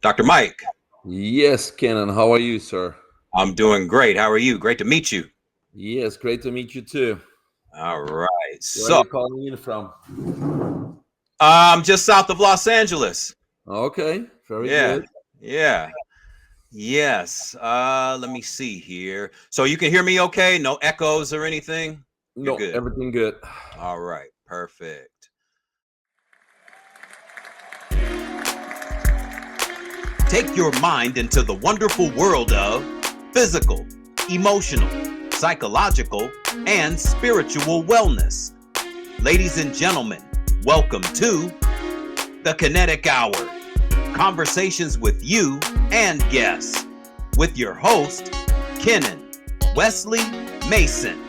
Dr. Mike, Yes, Kenan. How are you, sir? I'm doing great. How are you? Great to meet you. Yes, great to meet you too. All right. Where are So, you calling in from? I'm just south of Los Angeles. Okay, very Yeah. good. Yeah. Yes. Let me see here. So you can hear me okay? No echoes or anything? You're No, good. everything good. All right. Perfect. Take your mind into the wonderful world of physical, emotional, psychological, and spiritual wellness. Ladies and gentlemen, welcome to the Kinetic Hour. Conversations with you and guests. With your host, Kenan Wesley Mason.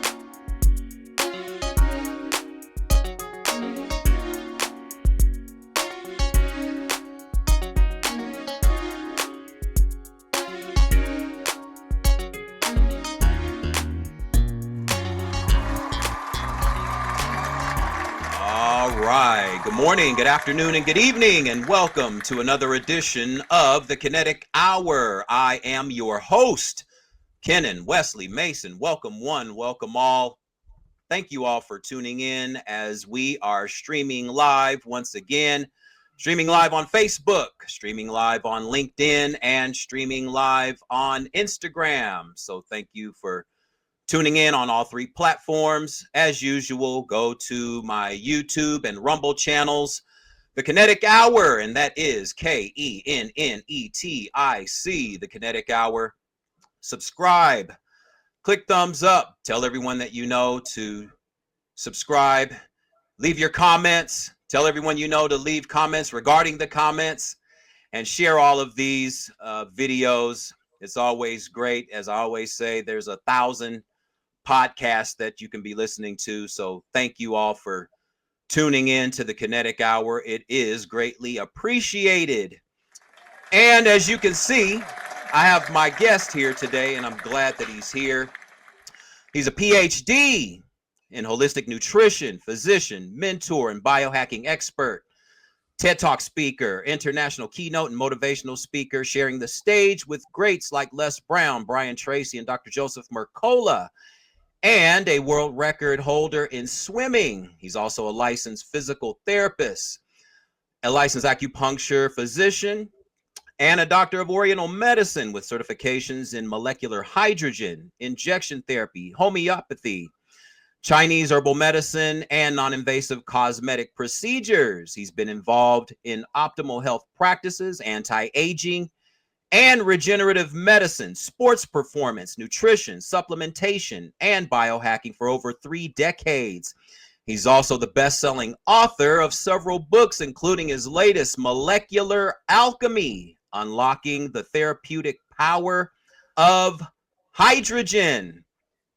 All right. Good morning, good afternoon, and good evening, and welcome to another edition of the Kinetic Hour. I am your host, Kenan Wesley Mason. Welcome one, welcome all. Thank you all for tuning in as we are streaming live once again, streaming live on Facebook, streaming live on LinkedIn, and streaming live on Instagram. So thank you for tuning in on all three platforms. As usual, go to my YouTube and Rumble channels, The Kinetic Hour, and that is KENNETIC, The Kinetic Hour. Subscribe, click thumbs up, tell everyone that you know to subscribe, leave your comments, tell everyone you know to leave comments regarding the comments, and share all of these videos. It's always great. As I always say, there's 1,000 podcasts that you can be listening to. So thank you all for tuning in to the Kinetic Hour. It is greatly appreciated. And as you can see, I have my guest here today, and I'm glad that he's here. He's a PhD in holistic nutrition, physician, mentor, and biohacking expert, TED Talk speaker, international keynote and motivational speaker, sharing the stage with greats like Les Brown, Brian Tracy, and Dr. Joseph Mercola, and a world record holder in swimming. He's also a licensed physical therapist, a licensed acupuncture physician, and a doctor of oriental medicine with certifications in molecular hydrogen, injection therapy, homeopathy, Chinese herbal medicine, and non-invasive cosmetic procedures. He's been involved in optimal health practices, anti-aging, and regenerative medicine, sports performance, nutrition, supplementation, and biohacking for over 3 decades. He's also the best-selling author of several books, including his latest, Molecular Alchemy, Unlocking the Therapeutic Power of Hydrogen.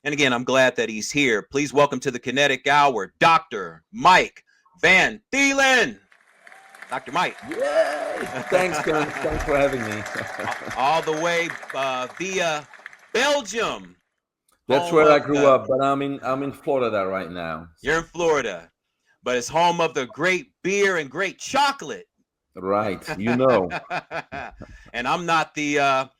And again, I'm glad that he's here. Please welcome to the Kinetic Hour, Dr. Mike Van Thielen. Dr. Mike. Yay! Thanks, Kenan. Thanks for having me. All the way via Belgium, That's home where I of grew the, up, but I'm in Florida right now. you're in Florida, but it's home of the great beer and great chocolate. Right, you know. And I'm not the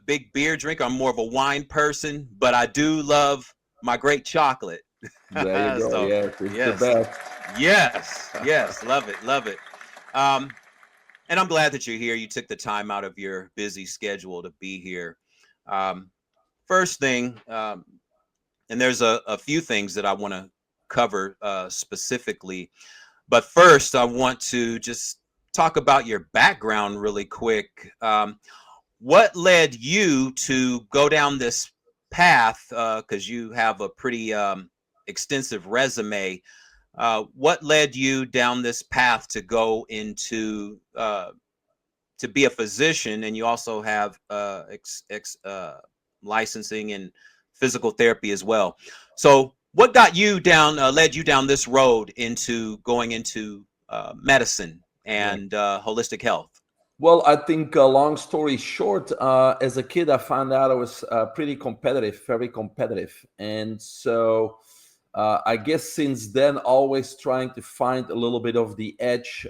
big beer drinker. I'm more of a wine person, but I do love my great chocolate. There you go. So Yes, it's the yes, best. yes, love it, love it. Um, and I'm glad that you're here. You took the time out of your busy schedule to be here. Um, First thing, and there's a few things that I want to cover specifically, but first I want to just talk about your background really quick. What led you to go down this path? Because you have a pretty extensive resume. What led you down this path to go into to be a physician, and you also have licensing in physical therapy as well. So, what got you down, led you down this road into going into medicine Yeah. and holistic health? Well, I think long story short, as a kid, I found out I was pretty competitive, very competitive. And so I guess since then, always trying to find a little bit of the edge.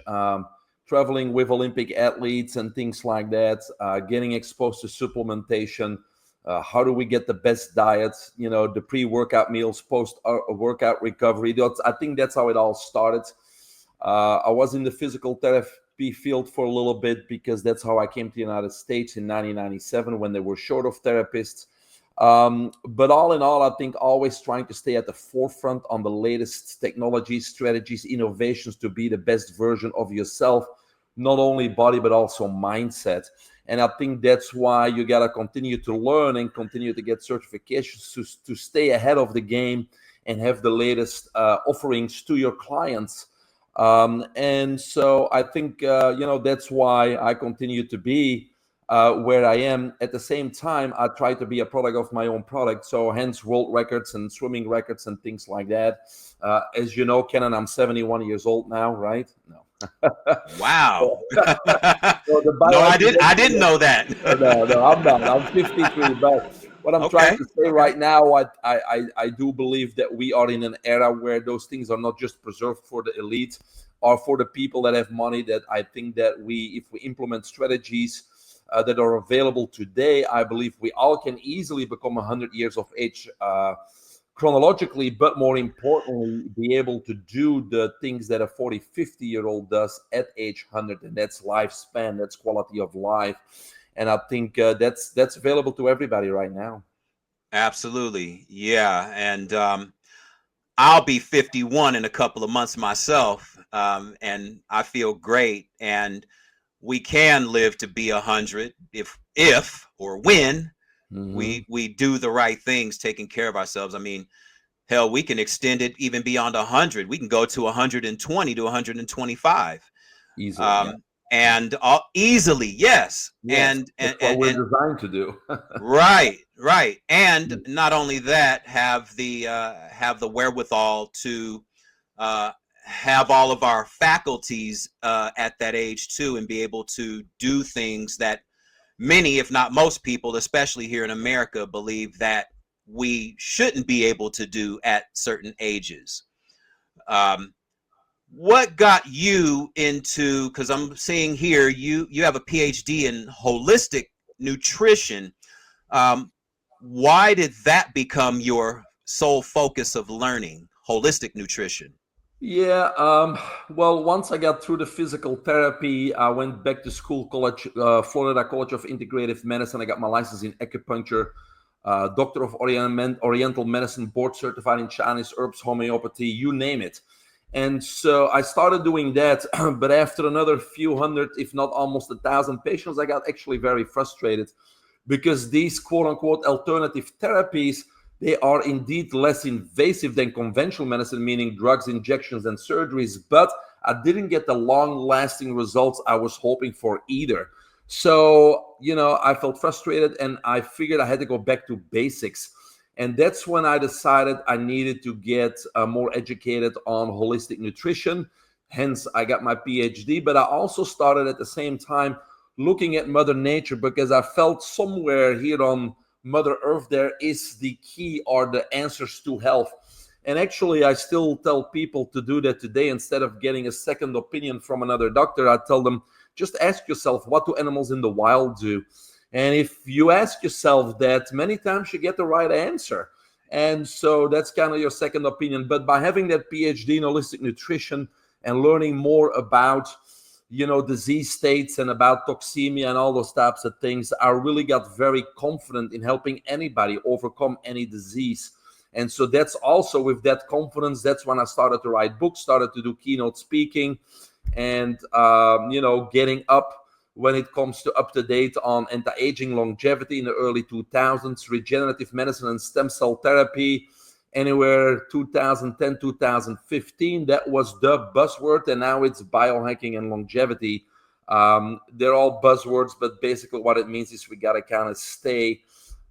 traveling with Olympic athletes and things like that, getting exposed to supplementation. How do we get the best diets? The pre-workout meals, post-workout recovery. I think that's how it all started. I was in the physical therapy field for a little bit because that's how I came to the United States in 1997 when they were short of therapists. But all in all, I think always trying to stay at the forefront on the latest technologies, strategies, innovations to be the best version of yourself, not only body, but also mindset. And I think that's why you got to continue to learn and continue to get certifications to stay ahead of the game and have the latest offerings to your clients. And so I think, that's why I continue to be where I am. At the same time, I try to be a product of my own product. So hence world records and swimming records and things like that. As you know, Kenan, I'm 71 years old now, right? No. Wow. So the No, I biohacking didn't know that. no, I'm not. I'm 53. But what I'm trying Okay. to say right now, I do believe that we are in an era where those things are not just preserved for the elite or for the people that have money. That I think that if we implement strategies that are available today, I believe we all can easily become 100 years of age chronologically, but more importantly, be able to do the things that a 40, 50-year-old does at age 100. And that's lifespan, that's quality of life. And I think that's available to everybody right now. Absolutely. Yeah. And I'll be 51 in a couple of months myself. And I feel great. And we can live to be 100 if or when we do the right things, taking care of ourselves. I mean, hell, we can extend it even beyond 100. We can go to 120 to 125. Easily, yeah. And easily, yes. Yes, And that's what we're designed to do. right. And not only that, have the wherewithal to have all of our faculties at that age too, and be able to do things that many, if not most people, especially here in America, believe that we shouldn't be able to do at certain ages. What got you into, because I'm seeing here you have a PhD in holistic nutrition. Why did that become your sole focus of learning, holistic nutrition? Yeah, well, once I got through the physical therapy, I went back to school, Florida College of Integrative Medicine. I got my license in acupuncture, doctor of oriental medicine, board certified in Chinese herbs, homeopathy, you name it. And so I started doing that, but after another few hundred, if not almost 1,000 patients, I got actually very frustrated because these quote unquote alternative therapies, they are indeed less invasive than conventional medicine, meaning drugs, injections, and surgeries, but I didn't get the long-lasting results I was hoping for either. So, I felt frustrated and I figured I had to go back to basics. And that's when I decided I needed to get more educated on holistic nutrition. Hence, I got my PhD, but I also started at the same time looking at Mother Nature because I felt somewhere here on Mother Earth there is the key or the answers to health. And actually, I still tell people to do that today. Instead of getting a second opinion from another doctor, I tell them, just ask yourself, what do animals in the wild do? And if you ask yourself that, many times you get the right answer. And so that's kind of your second opinion. But by having that PhD in holistic nutrition and learning more about, disease states and about toxemia and all those types of things, I really got very confident in helping anybody overcome any disease. And so that's also with that confidence, that's when I started to write books, started to do keynote speaking and, getting up when it comes to up to date on anti-aging, longevity in the early 2000s, regenerative medicine and stem cell therapy, anywhere 2010, 2015, that was the buzzword, and now it's biohacking and longevity. They're all buzzwords, but basically what it means is we got to kind of stay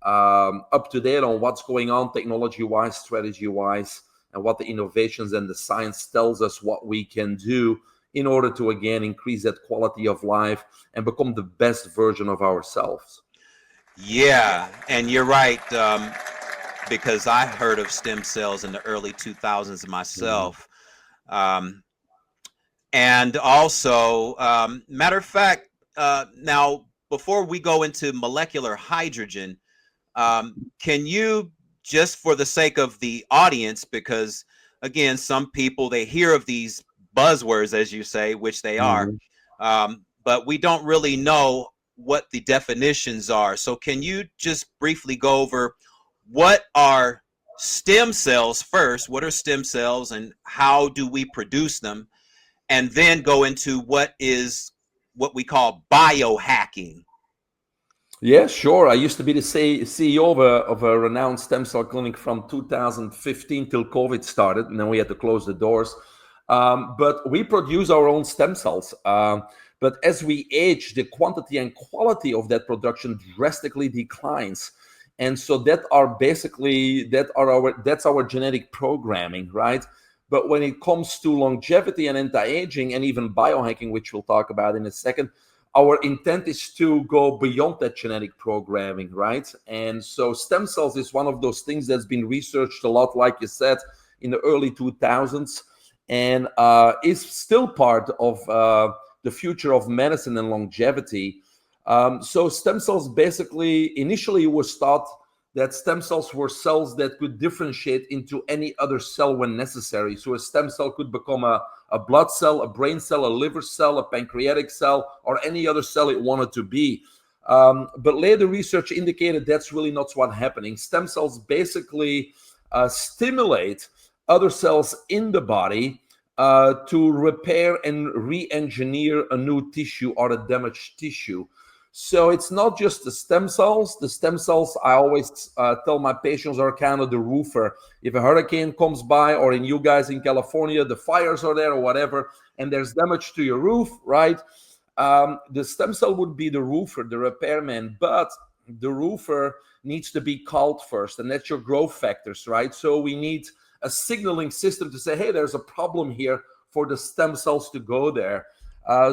up to date on what's going on technology-wise, strategy-wise, and what the innovations and the science tells us what we can do in order to, again, increase that quality of life and become the best version of ourselves. Yeah, and you're right, because I heard of stem cells in the early 2000s myself. Um, And also, matter of fact, now before we go into molecular hydrogen, can you, just for the sake of the audience, because again, some people, they hear of these buzzwords, as you say, which they are, Mhm. but we don't really know what the definitions are. So can you just briefly go over what are stem cells first? What are stem cells and how do we produce them? And then go into what we call biohacking. Yeah, sure. I used to be the CEO of a renowned stem cell clinic from 2015 till COVID started, and then we had to close the doors. But we produce our own stem cells. But as we age, the quantity and quality of that production drastically declines. And so that's our genetic programming, right? But when it comes to longevity and anti-aging and even biohacking, which we'll talk about in a second, our intent is to go beyond that genetic programming, right? And so stem cells is one of those things that's been researched a lot, like you said, in the early 2000s, and is still part of the future of medicine and longevity. So stem cells basically, initially it was thought that stem cells were cells that could differentiate into any other cell when necessary. So a stem cell could become a blood cell, a brain cell, a liver cell, a pancreatic cell, or any other cell it wanted to be. But later research indicated that's really not what's happening. Stem cells basically stimulate other cells in the body to repair and re-engineer a new tissue or a damaged tissue. So it's not just the stem cells. The stem cells, I always tell my patients, are kind of the roofer. If a hurricane comes by, or in you guys in California, the fires are there or whatever, and there's damage to your roof, right? The stem cell would be the roofer, the repairman, but the roofer needs to be called first, and that's your growth factors, right? So we need a signaling system to say, hey, there's a problem here, for the stem cells to go there.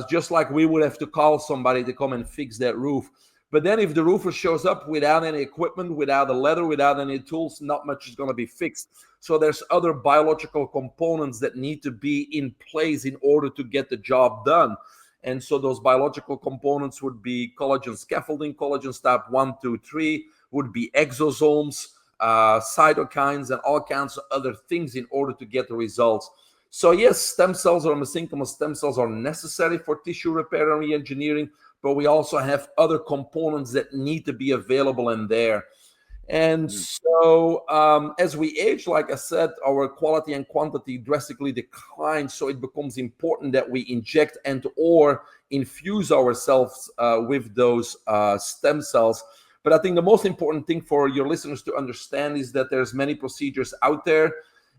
Just like we would have to call somebody to come and fix that roof. But then if the roofer shows up without any equipment, without a ladder, without any tools, not much is going to be fixed. So there's other biological components that need to be in place in order to get the job done. And so those biological components would be collagen scaffolding, collagen type 1, 2, 3, would be exosomes, cytokines, and all kinds of other things in order to get the results. So yes, stem cells or mesenchymal stem cells are necessary for tissue repair and re-engineering, but we also have other components that need to be available in there. And Mm. so as we age, like I said, our quality and quantity drastically decline. So it becomes important that we inject and or infuse ourselves with those stem cells. But I think the most important thing for your listeners to understand is that there's many procedures out there,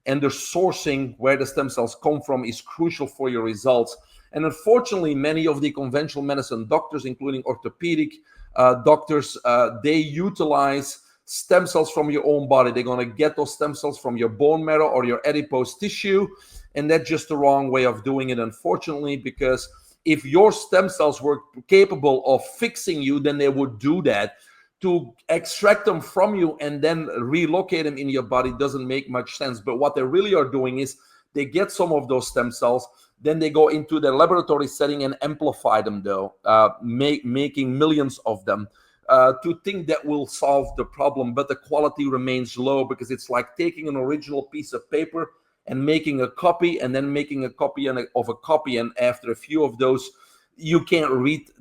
and the sourcing where the stem cells come from is crucial for your results. And unfortunately, many of the conventional medicine doctors, including orthopedic doctors, they utilize stem cells from your own body. They're going to get those stem cells from your bone marrow or your adipose tissue. And that's just the wrong way of doing it, unfortunately, because if your stem cells were capable of fixing you, then they would do that. To extract them from you and then relocate them in your body doesn't make much sense. But what they really are doing is they get some of those stem cells, then they go into their laboratory setting and amplify them, though, making millions of them. To think that will solve the problem, but the quality remains low, because it's like taking an original piece of paper and making a copy, and then making a copy of a copy, and after a few of those, you can't read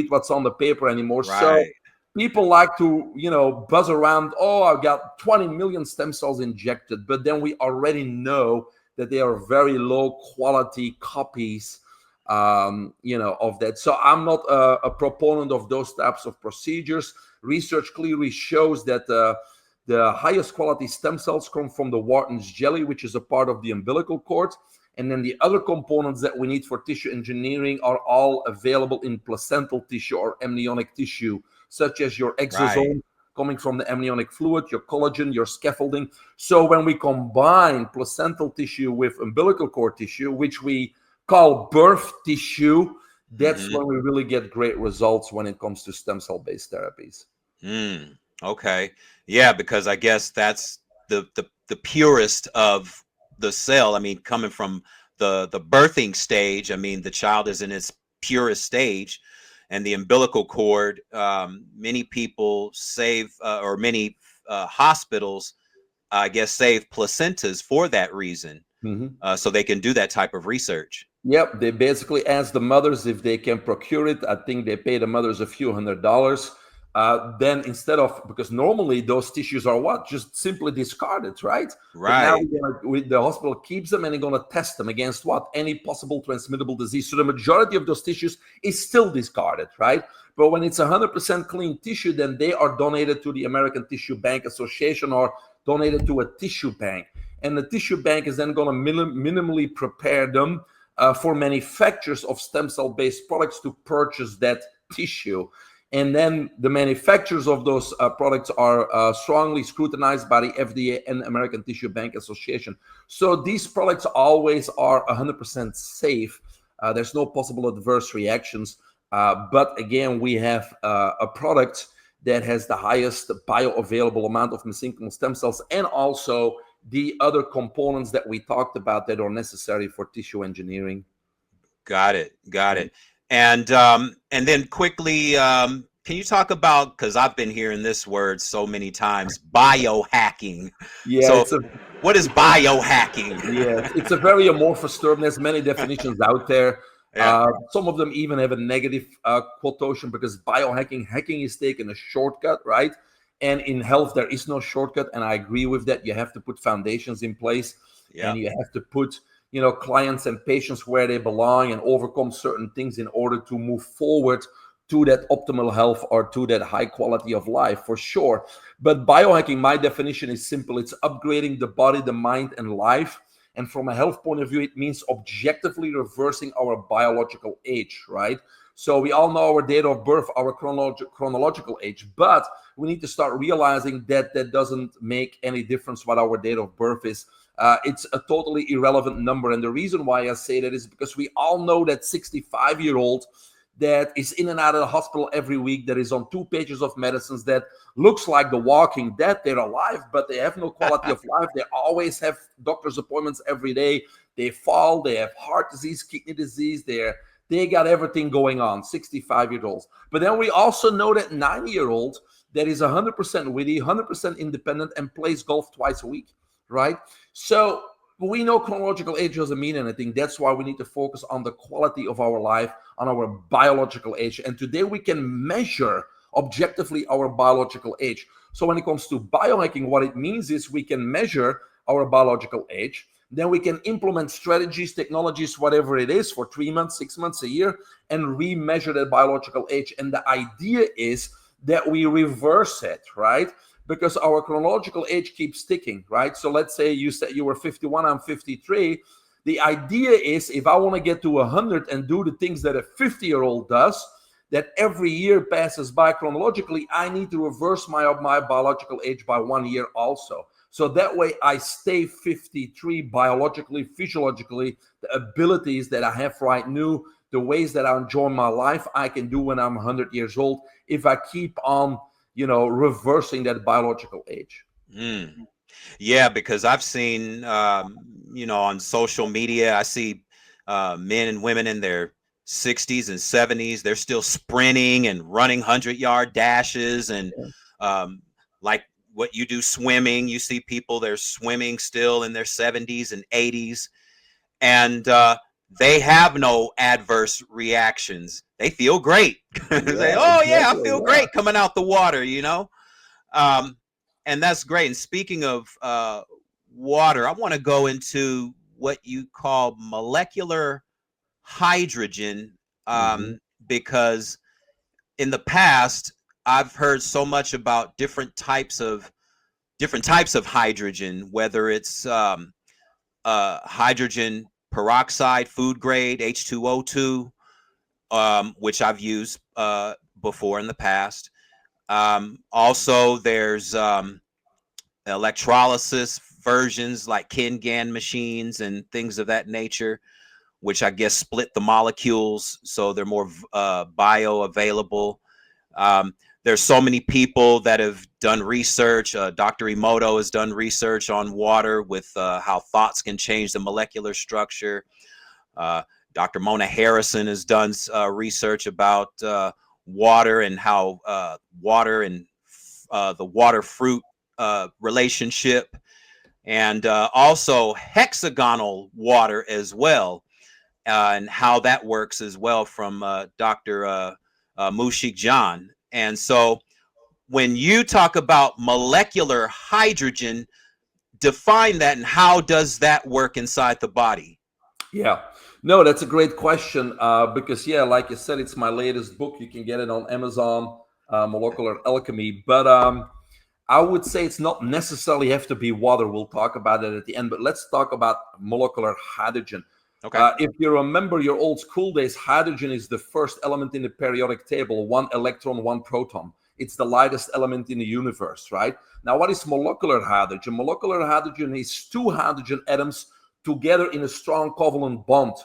what's on the paper anymore. So Right. people like to, buzz around, oh, I've got 20 million stem cells injected, but then we already know that they are very low quality copies, of that. So I'm not a proponent of those types of procedures. Research clearly shows that the highest quality stem cells come from the Wharton's jelly, which is a part of the umbilical cord. And then the other components that we need for tissue engineering are all available in placental tissue or amniotic tissue, such as your Right. exosome coming from the amniotic fluid, your collagen, your scaffolding. So when we combine placental tissue with umbilical cord tissue, which we call birth tissue, that's Mm-hmm. when we really get great results when it comes to stem cell-based therapies. Mm. Okay. Yeah, because I guess that's the purest of the cell. I mean, coming from the birthing stage. I mean, the child is in its purest stage, and the umbilical cord. Many people save, or many hospitals, I guess, save placentas for that reason, Mhm. so they can do that type of research. Yep, they basically ask the mothers if they can procure it. I think they pay the mothers a few $100s. Then instead of, because normally those tissues are what? Just simply discarded, right? But now Right. the hospital keeps them and they're going to test them against what? Any possible transmittable disease. So the majority of those tissues is still discarded, right? But when it's 100% clean tissue, then they are donated to the American Tissue Bank Association or donated to a tissue bank. And the tissue bank is then going to minimally prepare them for manufacturers of stem cell based products to purchase that tissue. And then the manufacturers of those products are strongly scrutinized by the FDA and American Tissue Bank Association. So these products always are 100% safe. There's no possible adverse reactions. But again, we have a product that has the highest bioavailable amount of mesenchymal stem cells, and also the other components that we talked about that are necessary for tissue engineering. Got it. Got it. And then quickly, can you talk about, because I've been hearing this word so many times, biohacking. Yeah, So what is biohacking? it's a very amorphous term. There's many definitions out there. Yeah. Some of them even have a negative quotation, because hacking is taking a shortcut, right? And in health, there is no shortcut. And I agree with that. You have to put foundations in place, Yeah. and you have to put, clients and patients where they belong and overcome certain things in order to move forward to that optimal health or to that high quality of life, for sure. But biohacking, my definition is simple. It's upgrading the body, the mind, and life. And from a health point of view, it means objectively reversing our biological age, right? So we all know our date of birth, our chronological age, but we need to start realizing that that doesn't make any difference what our date of birth is. It's a totally irrelevant number. And the reason why I say that is because we all know that 65-year-old that is in and out of the hospital every week, that is on 2 pages of medicines, that looks like the Walking Dead. They're alive, but they have no quality of life. They always have doctor's appointments every day. They fall. They have heart disease, kidney disease. They got everything going on, 65-year-olds. But then we also know that 90-year-old that is 100% witty, 100% independent, and plays golf twice a week, right? So we know chronological age doesn't mean anything. That's why we need to focus on the quality of our life, on our biological age. And today we can measure objectively our biological age. So when it comes to biohacking, what it means is we can measure our biological age. Then we can implement strategies, technologies, whatever it is, for 3 months, 6 months, a year, and remeasure that biological age. And the idea is that we reverse it, right? Because our chronological age keeps ticking, right? So let's say you said you were 51, I'm 53. The idea is, if I want to get to 100 and do the things that a 50-year-old does, that every year passes by chronologically, I need to reverse my biological age by 1 year also. So that way I stay 53 biologically, physiologically. The abilities that I have right now, the ways that I enjoy my life, I can do when I'm 100 years old if I keep on reversing that biological age. Mm. Yeah, because I've seen, on social media, I see men and women in their 60s and 70s. They're still sprinting and running 100-yard dashes, and like what you do, swimming. You see people, they're swimming still in their 70s and 80s, and they have no adverse reactions. They feel great. Say, Yeah, oh yeah, I exactly. feel Yeah. great coming out the water, Um, and that's great. And speaking of water, I want to go into what you call molecular hydrogen, Mhm. because in the past I've heard so much about different types of hydrogen, whether it's hydrogen peroxide, food grade H2O2, which I've used before in the past. Also, there's electrolysis versions like Kingan machines and things of that nature, which I guess split the molecules so they're more bioavailable. There's so many people that have done research. Dr. Emoto has done research on water with how thoughts can change the molecular structure. Dr. Mona Harrison has done research about water and how water and the water fruit relationship, and also hexagonal water as well, and how that works as well from Dr. Mushik Jan. And so when you talk about molecular hydrogen, define that and how does that work inside the body? Yeah, no, that's a great question, because yeah, like you said, it's my latest book. You can get it on Amazon, Molecular Alchemy. But I would say it's not necessarily have to be water. We'll talk about it at the end. But let's talk about molecular hydrogen. Okay. If you remember your old school days, hydrogen is the first element in the periodic table. One electron, one proton. It's the lightest element in the universe, right? Now, what is molecular hydrogen? Molecular hydrogen is two hydrogen atoms together in a strong covalent bond.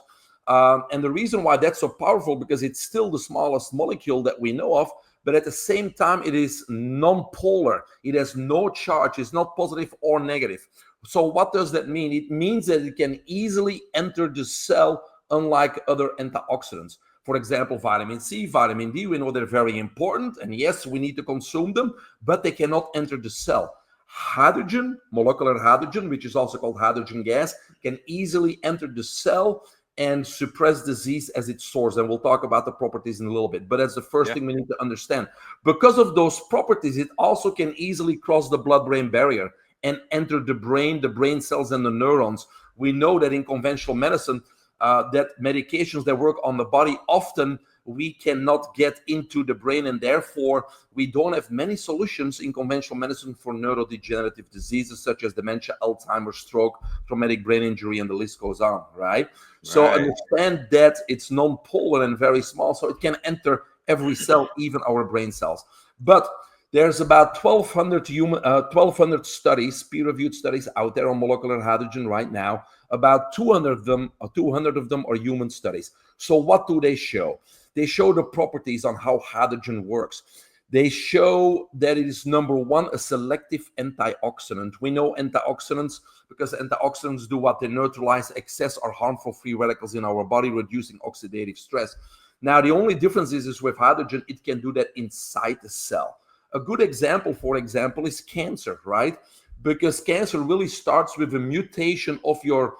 And the reason why that's so powerful, because it's still the smallest molecule that we know of, but at the same time, it is non-polar. It has no charge. It's not positive or negative. So what does that mean? It means that it can easily enter the cell, unlike other antioxidants. For example, vitamin C, vitamin D, we know they're very important. And yes, we need to consume them, but they cannot enter the cell. Hydrogen, molecular hydrogen, which is also called hydrogen gas, can easily enter the cell and suppress disease as its source. And we'll talk about the properties in a little bit. But that's the first thing we need to understand. Because of those properties, it also can easily cross the blood-brain barrier and enter the brain cells and the neurons. We know that in conventional medicine, that medications that work on the body, often we cannot get into the brain, and therefore we don't have many solutions in conventional medicine for neurodegenerative diseases such as dementia, Alzheimer's, stroke, traumatic brain injury, and the list goes on, right? So understand that it's non-polar and very small, so it can enter every cell, even our brain cells. But there's about 1,200 studies, peer-reviewed studies out there on molecular hydrogen right now. About 200 of them are human studies. So what do they show? They show the properties on how hydrogen works. They show that it is, number one, a selective antioxidant. We know antioxidants because antioxidants do what? They neutralize excess or harmful free radicals in our body, reducing oxidative stress. Now, the only difference is with hydrogen, it can do that inside the cell. A good example, for example, is cancer, right? Because cancer really starts with a mutation of your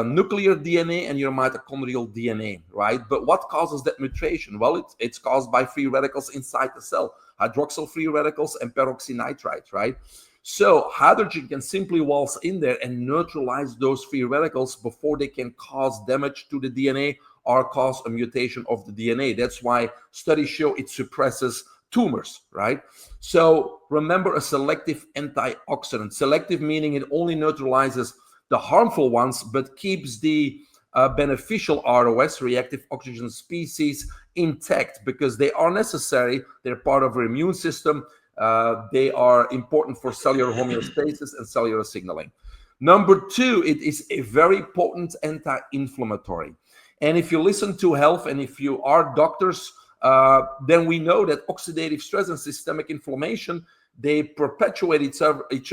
nuclear DNA and your mitochondrial DNA, right? But what causes that mutation? Well, it's caused by free radicals inside the cell, hydroxyl free radicals and peroxynitrite, right? So hydrogen can simply waltz in there and neutralize those free radicals before they can cause damage to the DNA or cause a mutation of the DNA. That's why studies show it suppresses tumors, right? So remember, a selective antioxidant. Selective meaning it only neutralizes the harmful ones, but keeps the beneficial ROS, reactive oxygen species, intact, because they are necessary. They're part of our immune system. They are important for cellular homeostasis and cellular signaling. Number two, it is a very potent anti-inflammatory. And if you listen to health and if you are doctors, then we know that oxidative stress and systemic inflammation, they perpetuate each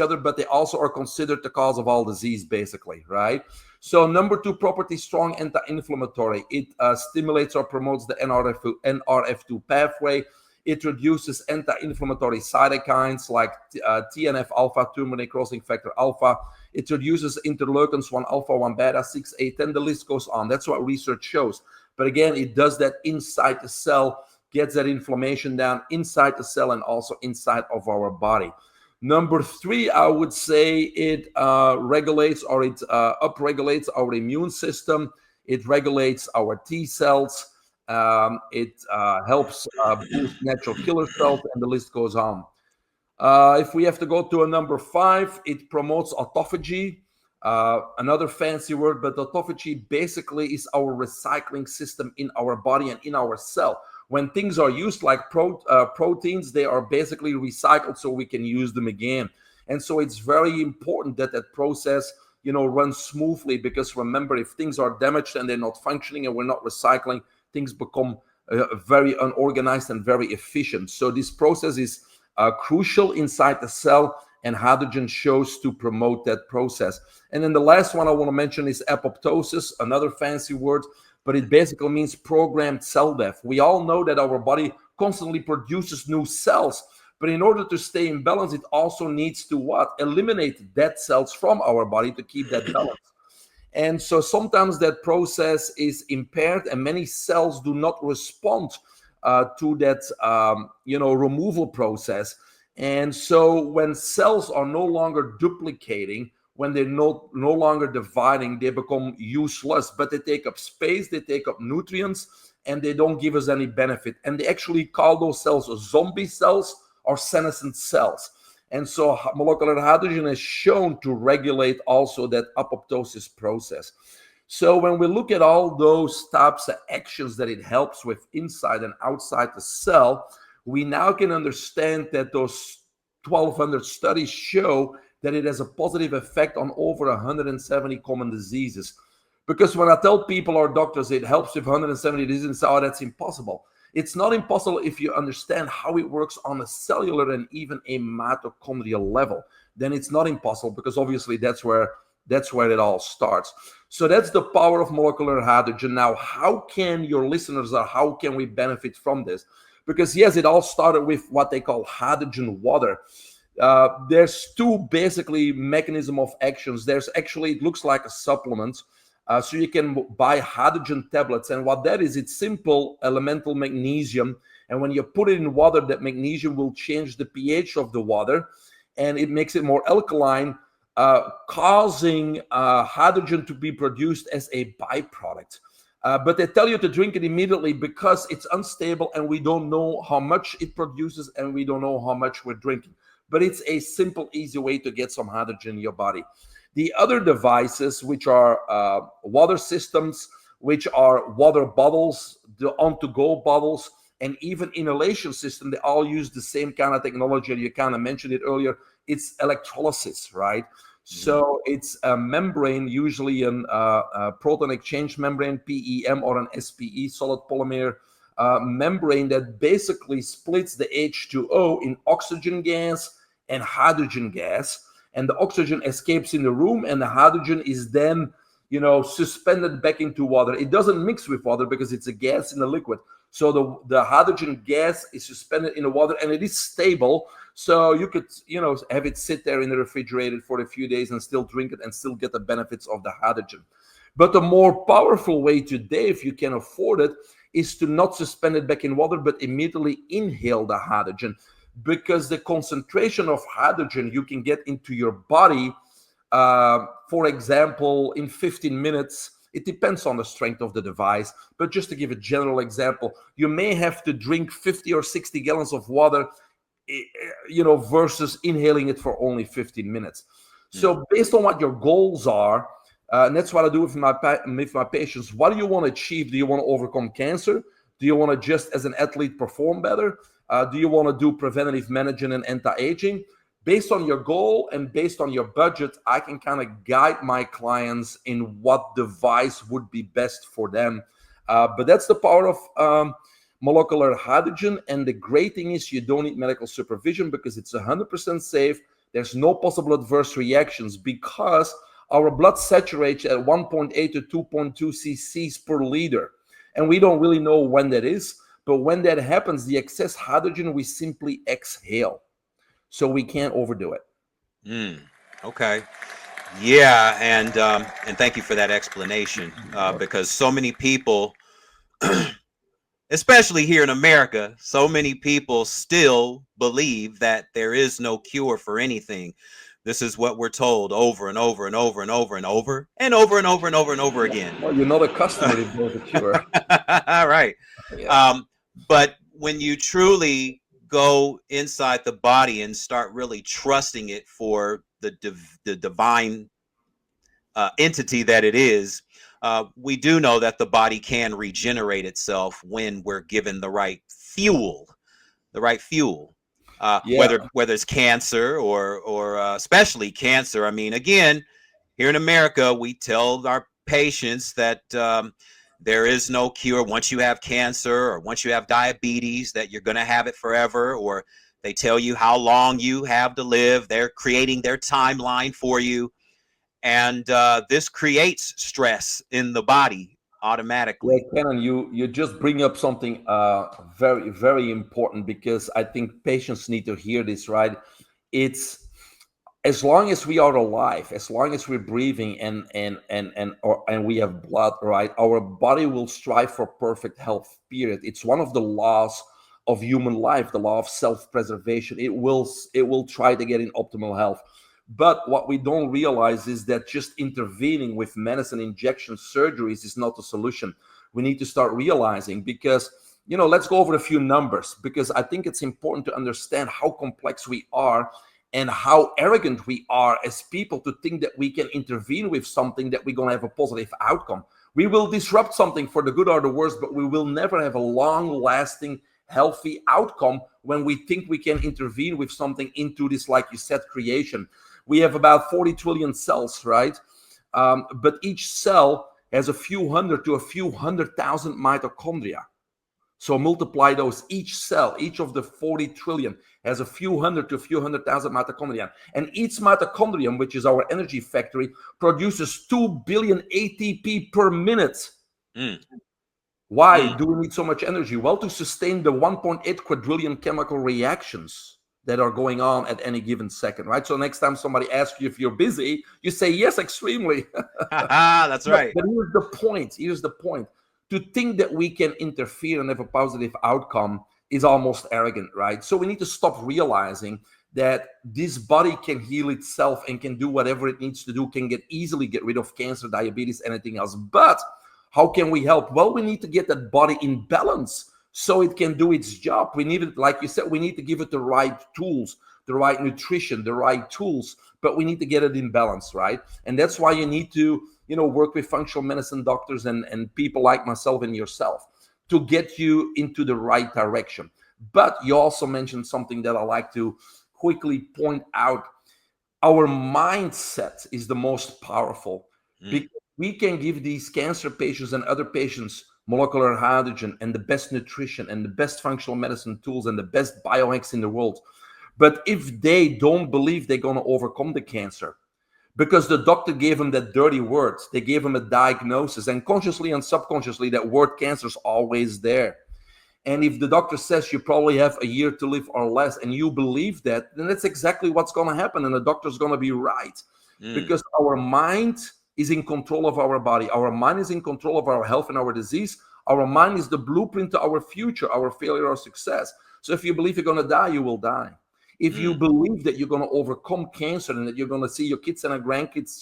other, but they also are considered the cause of all disease, basically, right? So number two property, strong anti-inflammatory. It stimulates or promotes the NRF2 pathway. It reduces anti-inflammatory cytokines like TNF alpha, tumor necrosis factor alpha. It reduces interleukins 1 alpha, 1 beta, 6, 8, and the list goes on. That's what research shows. But again, it does that inside the cell, gets that inflammation down inside the cell and also inside of our body. Number three, I would say it regulates or it upregulates our immune system. It regulates our T cells. It helps boost natural killer cells, and the list goes on. If we have to go to a number five, it promotes autophagy. Another fancy word, but autophagy basically is our recycling system in our body and in our cell. When things are used like proteins, they are basically recycled so we can use them again. And so it's very important that that process, runs smoothly, because remember, if things are damaged and they're not functioning and we're not recycling, things become very unorganized and very efficient. So this process is crucial inside the cell, and hydrogen shows to promote that process. And then the last one I want to mention is apoptosis, another fancy word, but it basically means programmed cell death. We all know that our body constantly produces new cells, but in order to stay in balance, it also needs to what? Eliminate dead cells from our body to keep that balance. And so sometimes that process is impaired, and many cells do not respond to that removal process. And so when cells are no longer duplicating, when they're no longer dividing, they become useless, but they take up space, they take up nutrients, and they don't give us any benefit. And they actually call those cells zombie cells or senescent cells. And so molecular hydrogen is shown to regulate also that apoptosis process. So when we look at all those types of actions that it helps with inside and outside the cell, we now can understand that those 1,200 studies show that it has a positive effect on over 170 common diseases. Because when I tell people or doctors it helps with 170 diseases, oh, that's impossible. It's not impossible if you understand how it works on a cellular and even a mitochondrial level. Then it's not impossible, because obviously that's where it all starts. So that's the power of molecular hydrogen. Now, how can your listeners, or how can we benefit from this? Because yes, it all started with what they call hydrogen water. There's two basically mechanism of actions. There's actually, it looks like a supplement. So you can buy hydrogen tablets. And what that is, it's simple elemental magnesium. And when you put it in water, that magnesium will change the pH of the water, and it makes it more alkaline, causing hydrogen to be produced as a byproduct. But they tell you to drink it immediately because it's unstable and we don't know how much it produces and we don't know how much we're drinking. But it's a simple, easy way to get some hydrogen in your body. The other devices, which are water systems, which are water bottles, the on-to-go bottles, and even inhalation system, they all use the same kind of technology. You kind of mentioned it earlier. It's electrolysis, right? So it's a membrane, usually a proton exchange membrane, PEM, or an SPE, solid polymer membrane, that basically splits the H2O in oxygen gas and hydrogen gas. And the oxygen escapes in the room, and the hydrogen is then, suspended back into water. It doesn't mix with water because it's a gas in the liquid. So the hydrogen gas is suspended in the water, and it is stable. So you could, have it sit there in the refrigerator for a few days and still drink it and still get the benefits of the hydrogen. But the more powerful way today, if you can afford it, is to not suspend it back in water, but immediately inhale the hydrogen. Because the concentration of hydrogen you can get into your body, for example, in 15 minutes, it depends on the strength of the device. But just to give a general example, you may have to drink 50 or 60 gallons of water, versus inhaling it for only 15 minutes. So based on what your goals are, and that's what I do with my patients. What do you want to achieve? Do you want to overcome cancer? Do you want to just, as an athlete, perform better? Do you want to do preventative management and anti-aging? Based on your goal and based on your budget, I can kind of guide my clients in what device would be best for them. But that's the power of molecular hydrogen. And the great thing is you don't need medical supervision because it's 100% safe. There's no possible adverse reactions because our blood saturates at 1.8 to 2.2 cc's per liter. And we don't really know when that is. But when that happens, the excess hydrogen, we simply exhale. So we can't overdo it. Okay. Yeah. And thank you for that explanation, because so many people, especially here in America, so many people still believe that there is no cure for anything. This is what we're told over and over and over and over and over and over and over and over and over again. Well, you're not a customer if there's a cure. All right. Yeah. But when you truly go inside the body and start really trusting it for the divine entity that it is, we do know that the body can regenerate itself when we're given the right fuel. Whether it's cancer or especially cancer. I mean, again, here in America, we tell our patients that there is no cure once you have cancer or once you have diabetes, that you're going to have it forever, or they tell you how long you have to live. They're creating their timeline for you. And this creates stress in the body Well, automatically. Kenan, you just bring up something very, very important, because I think patients need to hear this, right? It's, as long as we are alive, as long as we're breathing and we have blood, right, our body will strive for perfect health. Period. It's one of the laws of human life, the law of self-preservation. It will try to get in optimal health. But what we don't realize is that just intervening with medicine, injection, surgeries is not the solution. We need to start realizing, because let's go over a few numbers, because I think it's important to understand how complex we are and how arrogant we are as people to think that we can intervene with something that we're going to have a positive outcome. We will disrupt something for the good or the worse, but we will never have a long lasting healthy outcome when we think we can intervene with something into this, like you said, creation. We have about 40 trillion cells, right? But each cell has a few hundred to a few 100,000 mitochondria. So multiply those. Each cell, each of the 40 trillion, has a few hundred to a few 100,000 mitochondria. And each mitochondrium, which is our energy factory, produces 2 billion ATP per minute. Mm, Why mm. do we need so much energy? Well, to sustain the 1.8 quadrillion chemical reactions that are going on at any given second, right? So next time somebody asks you if you're busy, you say, yes, extremely. That's But right. here's the point. Here's the point. To think that we can interfere and have a positive outcome is almost arrogant, right? So we need to stop realizing that this body can heal itself and can do whatever it needs to do, can easily get rid of cancer, diabetes, anything else. But how can we help? Well, we need to get that body in balance so it can do its job. We need it, like you said, we need to give it the right tools, the right nutrition, the right tools, but we need to get it in balance, right? And that's why you need to work with functional medicine doctors and people like myself and yourself to get you into the right direction. But you also mentioned something that I like to quickly point out. Our mindset is the most powerful, Mm, because we can give these cancer patients and other patients molecular hydrogen and the best nutrition and the best functional medicine tools and the best biohacks in the world. But if they don't believe they're going to overcome the cancer, because the doctor gave them that dirty word, they gave them a diagnosis, and consciously and subconsciously that word cancer is always there. And if the doctor says you probably have a year to live or less, and you believe that, then that's exactly what's going to happen. And the doctor's going to be right, mm, because our mind is in control of our body. Our mind is in control of our health and our disease. Our mind is the blueprint to our future, our failure or success. So if you believe you're going to die, you will die. If you mm, believe that you're going to overcome cancer and that you're going to see your kids and grandkids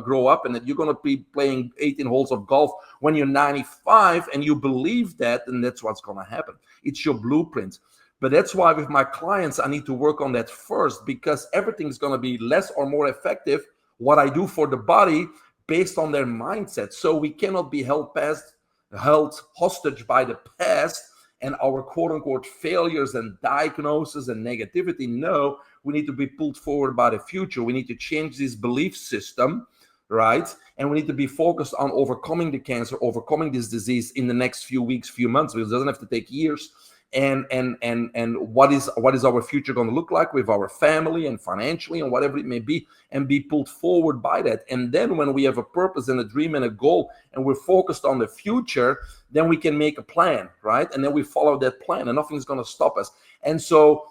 grow up and that you're going to be playing 18 holes of golf when you're 95, and you believe that, then that's what's going to happen. It's your blueprint. But that's why with my clients, I need to work on that first, because everything's going to be less or more effective what I do for the body based on their mindset. So we cannot be held hostage by the past and our quote unquote failures and diagnosis and negativity. No, we need to be pulled forward by the future. We need to change this belief system, right? And we need to be focused on overcoming the cancer, overcoming this disease in the next few weeks, few months, because it doesn't have to take years. And what is our future going to look like with our family and financially and whatever it may be, and be pulled forward by that. And then when we have a purpose and a dream and a goal and we're focused on the future, then we can make a plan, right? And then we follow that plan and nothing's going to stop us. And so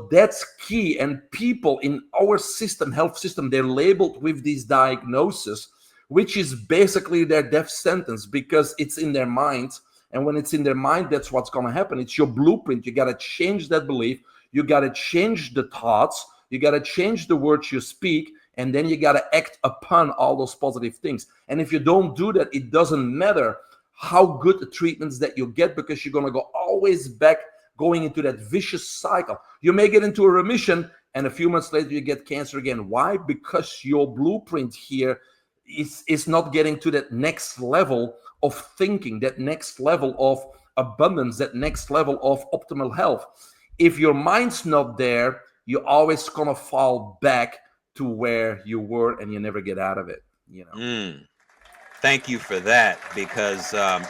that's key. And people in our system, health system, they're labeled with these diagnoses, which is basically their death sentence, because it's in their minds. And when it's in their mind, that's what's going to happen. It's your blueprint. You got to change that belief. You got to change the thoughts. You got to change the words you speak. And then you got to act upon all those positive things. And if you don't do that, it doesn't matter how good the treatments that you get, because you're going to go always back, going into that vicious cycle. You may get into a remission, and a few months later, you get cancer again. Why? Because your blueprint here is not getting to that next level of thinking, that next level of abundance, that next level of optimal health. If your mind's not there, you're always gonna fall back to where you were, and you never get out of it. mm. Thank you for that, because I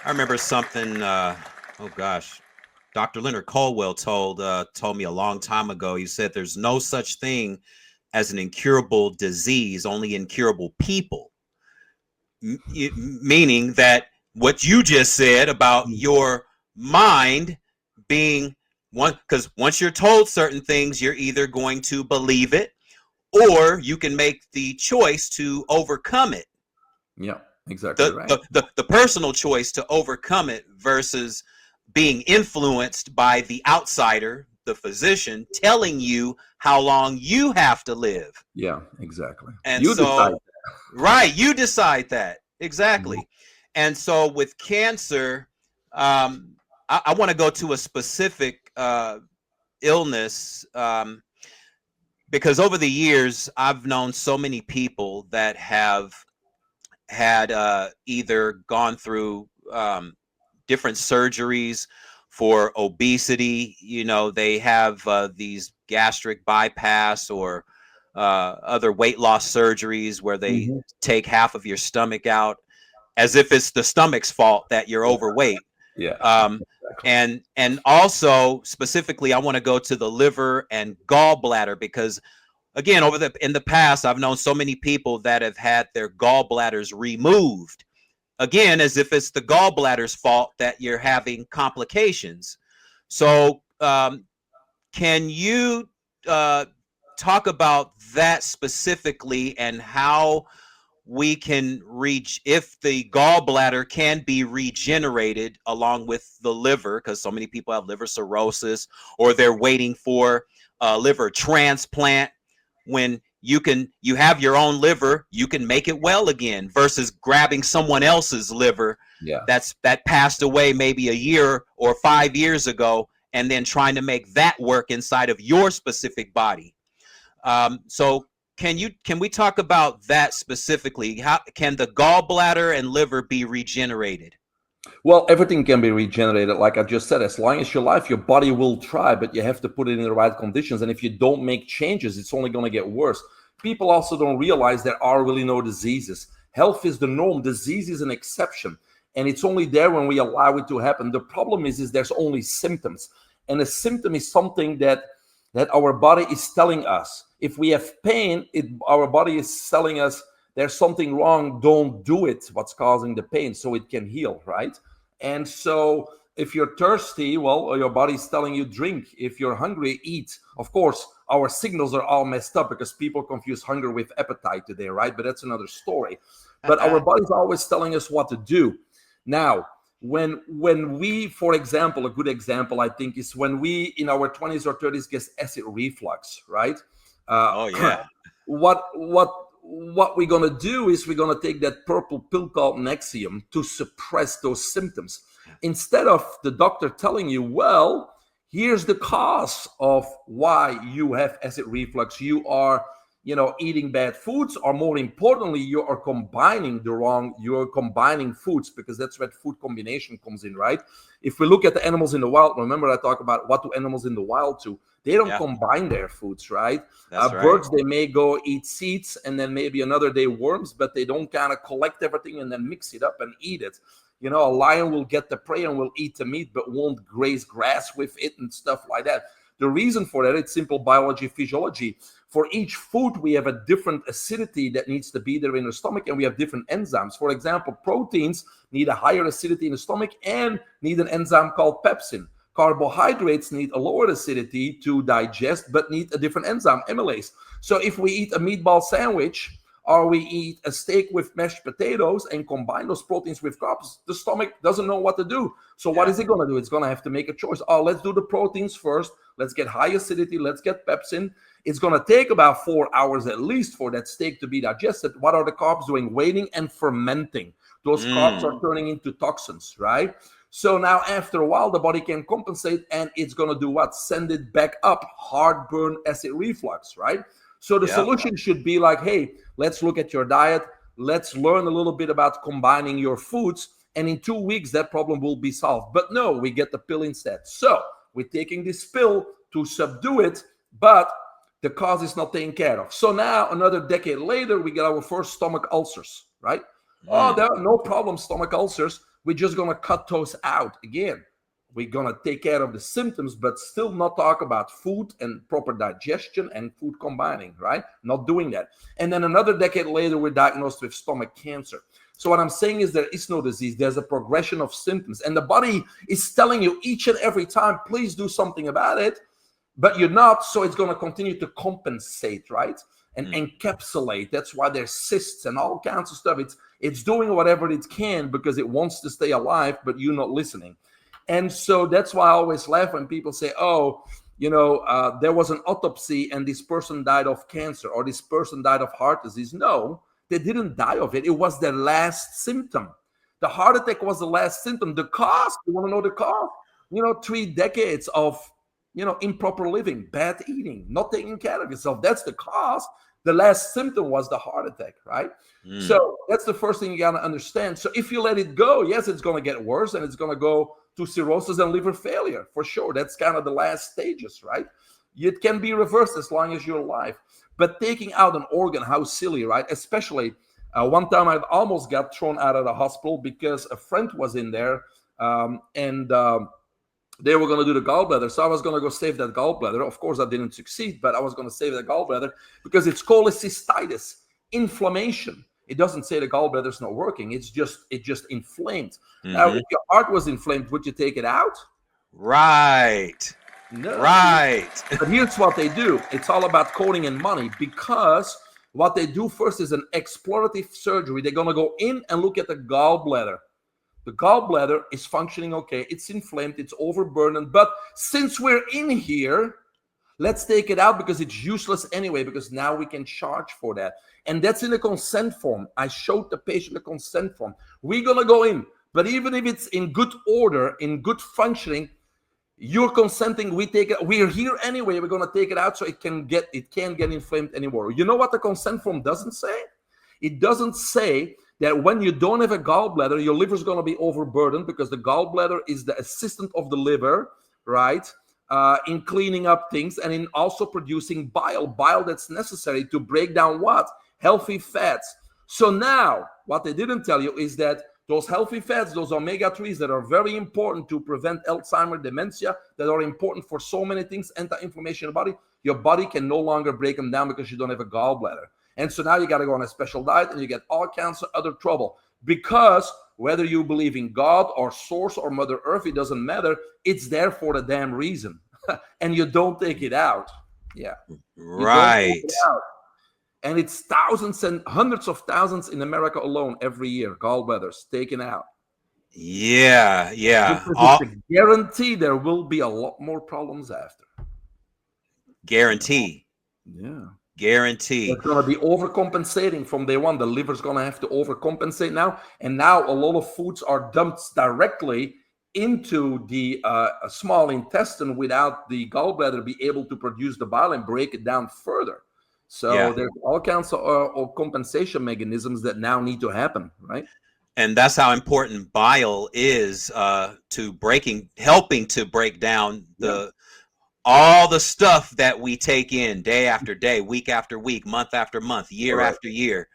remember something. Oh gosh, Dr. Leonard Caldwell told me a long time ago. He said there's no such thing as an incurable disease, only incurable people. Meaning that what you just said about your mind being one, because once you're told certain things, you're either going to believe it or you can make the choice to overcome it. Yeah, exactly the, right. the the personal choice to overcome it versus being influenced by the outsider, the physician, telling you how long you have to live. Yeah, exactly. And You decide. so, right, you decide that. Mhm. Exactly. And so with cancer, I want to go to a specific illness, because over the years, I've known so many people that have had either gone through different surgeries for obesity. You know, they have these gastric bypass or other weight loss surgeries where they Mhm. take half of your stomach out as if it's the stomach's fault that you're Yeah, overweight. yeah, Um, exactly. and also specifically, I want to go to the liver and gallbladder because again, in the past, I've known so many people that have had their gallbladders removed. Again, as if it's the gallbladder's fault that you're having complications. So, can you uh, talk about that specifically and how we can reach if the gallbladder can be regenerated along with the liver, because so many people have liver cirrhosis or they're waiting for a liver transplant. When you have your own liver, you can make it well again versus grabbing someone else's liver Yeah. that passed away maybe a year or 5 years ago, and then trying to make that work inside of your specific body. So can we talk about that specifically? How can the gallbladder and liver be regenerated? Well, everything can be regenerated, like I just said. As long as your life, your body will try, but you have to put it in the right conditions. And if you don't make changes, it's only going to get worse. People also don't realize there are really no diseases. Health is the norm. Disease is an exception, and it's only there when we allow it to happen. The problem is there's only symptoms, and a symptom is something that our body is telling us. If we have pain, our body is telling us there's something wrong, don't do it, what's causing the pain, so it can heal, right? And so if you're thirsty, well, your body's telling you drink. If you're hungry, eat. Of course, our signals are all messed up because people confuse hunger with appetite today, right? But that's another story. But our body's always telling us what to do. Now, when we, for example, a good example I think is when we in our 20s or 30s get acid reflux, right? uh, Oh yeah. what we're going to do is we're going to take that purple pill called Nexium to suppress those symptoms instead of the doctor telling you, well, here's the cause of why you have acid reflux. You are, eating bad foods, or more importantly, you're combining foods, because that's where food combination comes in, right? If we look at the animals in the wild, remember I talk about what do animals in the wild do? They don't Yeah, combine their foods, right? that's right. Birds, they may go eat seeds and then maybe another day worms, but they don't kind of collect everything and then mix it up and eat it. A lion will get the prey and will eat the meat, but won't graze grass with it and stuff like that. The reason for that, it's simple biology, physiology. For each food, we have a different acidity that needs to be there in the stomach, and we have different enzymes. For example, proteins need a higher acidity in the stomach and need an enzyme called pepsin. Carbohydrates need a lower acidity to digest, but need a different enzyme, amylase. So if we eat a meatball sandwich, or we eat a steak with mashed potatoes and combine those proteins with carbs, the stomach doesn't know what to do. So what Yeah. is it going to do? It's going to have to make a choice. Oh, let's do the proteins first. Let's get high acidity. Let's get pepsin. It's going to take about 4 hours at least for that steak to be digested. What are the carbs doing? Waiting and fermenting. Those carbs are turning into toxins, right? So now after a while, the body can compensate, and it's going to do what? Send it back up. Heartburn, acid reflux, right? So the Yep. solution should be like, hey, let's look at your diet. Let's learn a little bit about combining your foods. And in 2 weeks, that problem will be solved. But no, we get the pill instead. So we're taking this pill to subdue it, but the cause is not taken care of. So now, another decade later, we get our first stomach ulcers, right? Oh, there are no problem, stomach ulcers. We're just going to cut those out. Again, we're going to take care of the symptoms, but still not talk about food and proper digestion and food combining, right? Not doing that. And then another decade later, we're diagnosed with stomach cancer. So what I'm saying is there is no disease. There's a progression of symptoms. And the body is telling you each and every time, please do something about it, but you're not. So it's going to continue to compensate, right? And encapsulate. That's why there's cysts and all kinds of stuff. It's doing whatever it can because it wants to stay alive, but you're not listening. And so that's why I always laugh when people say, oh, there was an autopsy and this person died of cancer or this person died of heart disease. No, they didn't die of it. It was their last symptom. The heart attack was the last symptom. The cause, you want to know the cause? 3 decades of, improper living, bad eating, not taking care of yourself. That's the cause. The last symptom was the heart attack, right? So that's the first thing you got to understand. So if you let it go, yes, it's going to get worse and it's going to go to cirrhosis and liver failure for sure. That's kind of the last stages, right? It can be reversed as long as you're alive. But taking out an organ, how silly, right? Especially one time I almost got thrown out of the hospital because a friend was in there and they were going to do the gallbladder. So I was going to go save that gallbladder. Of course, I didn't succeed, but I was going to save the gallbladder because it's cholecystitis, inflammation. It doesn't say the gallbladder's not working. It just inflamed. Now, if your heart was inflamed, would you take it out? Right. No. Right. But here's what they do. It's all about coding and money because what they do first is an explorative surgery. They're going to go in and look at the gallbladder. The gallbladder is functioning okay. It's inflamed. It's overburdened. But since we're in here, let's take it out because it's useless anyway, because now we can charge for that. And that's in the consent form. I showed the patient the consent form. We're going to go in. But even if it's in good order, in good functioning, you're consenting, we take it. We're here anyway. We're going to take it out so it can't get inflamed anymore. You know what the consent form doesn't say? It doesn't say that when you don't have a gallbladder, your liver is going to be overburdened because the gallbladder is the assistant of the liver, right? In cleaning up things and in also producing bile that's necessary to break down what? Healthy fats. So now, what they didn't tell you is that those healthy fats, those omega-3s that are very important to prevent Alzheimer's, dementia, that are important for so many things, anti-inflammation in the body, your body can no longer break them down because you don't have a gallbladder. And so now you got to go on a special diet and you get all kinds of other trouble because whether you believe in God or source or Mother Earth, it doesn't matter. It's there for the damn reason. And you don't take it out. Yeah. Right. It out. And it's thousands and hundreds of thousands in America alone every year, gallbladders taken out. Yeah. It's a guarantee there will be a lot more problems after. Guarantee. Yeah. Guarantee. It's going to be overcompensating from day one. The liver's going to have to overcompensate now. And now a lot of foods are dumped directly into the small intestine without the gallbladder be able to produce the bile and break it down further. So there's all kinds of compensation mechanisms that now need to happen, right? And that's how important bile is helping to break down all the stuff that we take in day after day, week after week, month after month, year after year,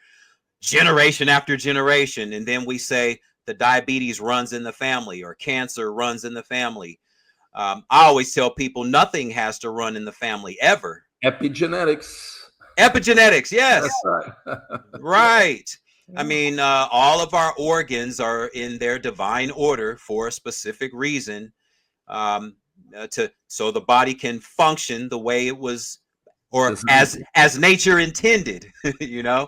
generation after generation. And then we say the diabetes runs in the family or cancer runs in the family. I always tell people nothing has to run in the family ever. Epigenetics, yes. That's right. Right. I mean, all of our organs are in their divine order for a specific reason, so the body can function the way it was, or as nature intended. Yeah.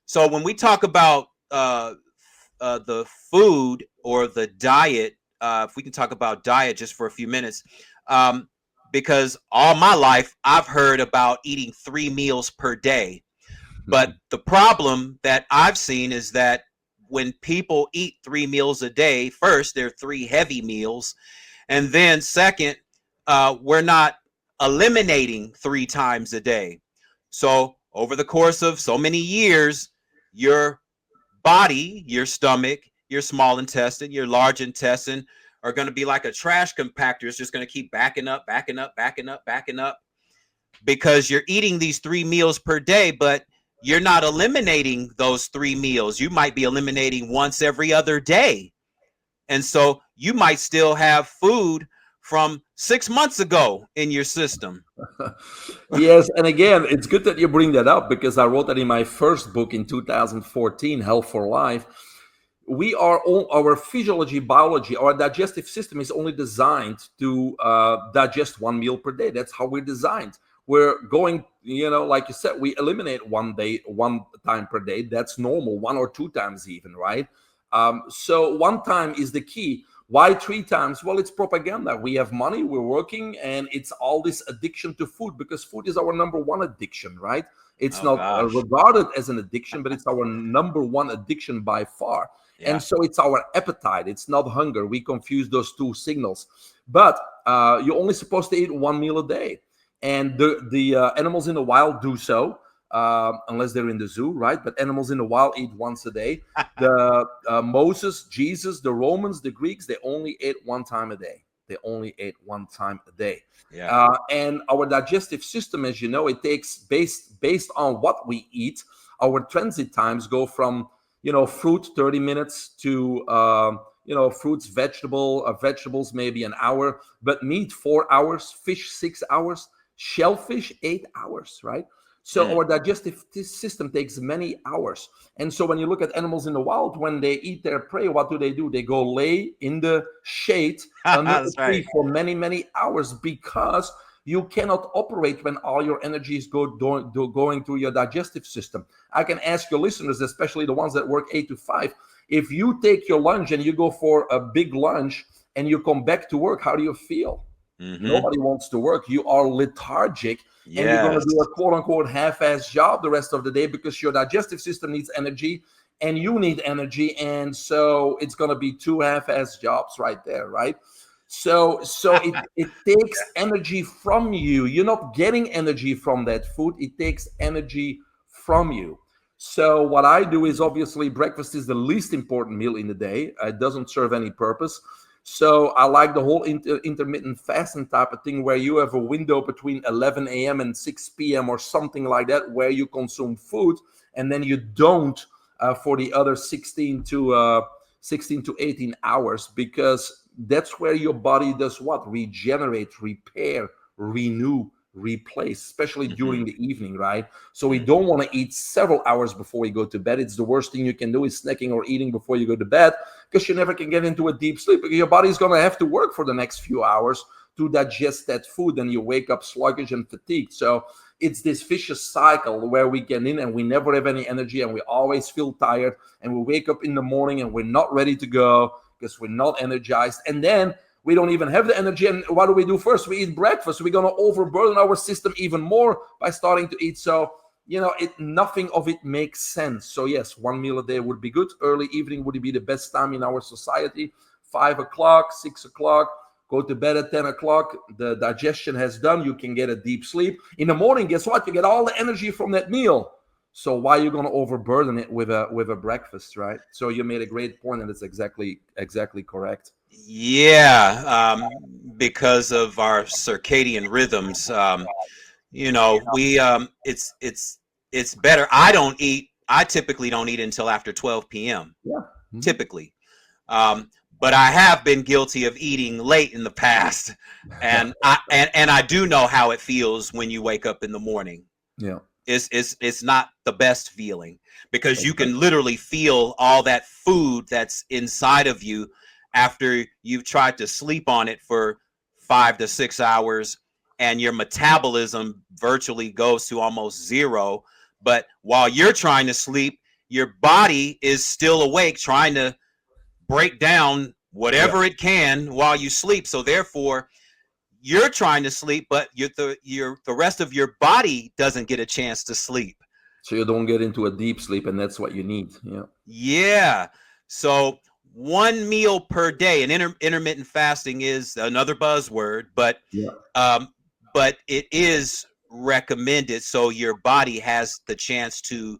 So when we talk about the food or the diet, if we can talk about diet just for a few minutes, because all my life I've heard about eating 3 meals per day. But the problem that I've seen is that when people eat 3 meals a day, first, they're 3 heavy meals. And then second, we're not eliminating 3 times a day. So over the course of so many years, your body, your stomach, your small intestine, your large intestine are going to be like a trash compactor. It's just going to keep backing up because you're eating these 3 meals per day, but you're not eliminating those 3 meals. You might be eliminating once every other day. And so you might still have food from 6 months ago in your system. Yes, and again, it's good that you bring that up because I wrote that in my first book in 2014, Health for Life. We are all, our physiology, biology, our digestive system is only designed to digest 1 meal per day. That's how we're designed. We're going, like you said, we eliminate 1 time per day. That's normal, 1 or 2 times even, right? So 1 time is the key. Why 3 times? Well, it's propaganda. We have money, we're working, and it's all this addiction to food because food is our number 1 addiction, right? It's Oh not gosh. regarded as an addiction, but it's our number 1 addiction by far. Yeah. And so it's our appetite. It's not hunger. We confuse those 2 signals. But you're only supposed to eat 1 meal a day. And the animals in the wild do so, unless they're in the zoo, right? But animals in the wild eat once a day. The Moses, Jesus, the Romans, the Greeks, they only ate 1 time a day. They only ate 1 time a day. Yeah. And our digestive system, as you know, it takes based on what we eat. Our transit times go from fruit 30 minutes to fruits, vegetables maybe an hour, but meat 4 hours, fish 6 hours, shellfish 8 hours, right? So our digestive system takes many hours. And so when you look at animals in the wild, when they eat their prey, what do? They go lay in the shade under the That's tree right. for many, many hours because you cannot operate when all your energy is going through your digestive system. I can ask your listeners, especially the ones that work 8 to 5, if you take your lunch and you go for a big lunch and you come back to work, how do you feel? Nobody wants to work. You are lethargic, and you're going to Yes. do a quote-unquote half-ass job the rest of the day because your digestive system needs energy and you need energy, and so it's going to be 2 half-ass jobs right there, right? So it takes energy from you. You're not getting energy from that food. It takes energy from you. So what I do is, obviously, breakfast is the least important meal in the day. It doesn't serve any purpose. So I like the whole intermittent fasting type of thing where you have a window between 11 a.m. and 6 p.m. or something like that where you consume food, and then you don't for the other 16 to 18 hours, because that's where your body does what? Regenerate, repair, renew, replace, especially during the evening, right? So we don't want to eat several hours before we go to bed. It's the worst thing you can do, is snacking or eating before you go to bed, because you never can get into a deep sleep, because your body's going to have to work for the next few hours to digest that food, and you wake up sluggish and fatigued. So it's this vicious cycle where we get in and we never have any energy, and we always feel tired, and we wake up in the morning and we're not ready to go because we're not energized. And then we don't even have the energy. And what do we do first? We eat breakfast. We're going to overburden our system even more by starting to eat. So, nothing of it makes sense. So yes, 1 meal a day would be good. Early evening would be the best time in our society. 5 o'clock, 6 o'clock, go to bed at 10 o'clock. The digestion has done. You can get a deep sleep. In the morning, guess what? You get all the energy from that meal. So why are you going to overburden it with a breakfast, right? So you made a great point, and it's exactly correct. Yeah, because of our circadian rhythms, we it's better. I typically don't eat until after 12 p.m. Yeah. Mm-hmm. Typically. But I have been guilty of eating late in the past, and I do know how it feels when you wake up in the morning. Yeah. It's not the best feeling, because you can literally feel all that food that's inside of you after you've tried to sleep on it for 5 to 6 hours, and your metabolism virtually goes to almost zero. But while you're trying to sleep, your body is still awake, trying to break down whatever it can while you sleep. So therefore, you're trying to sleep, but the rest of your body doesn't get a chance to sleep. So you don't get into a deep sleep, and that's what you need. Yeah. Yeah. So 1 meal per day, and intermittent fasting is another buzzword, but it is recommended so your body has the chance to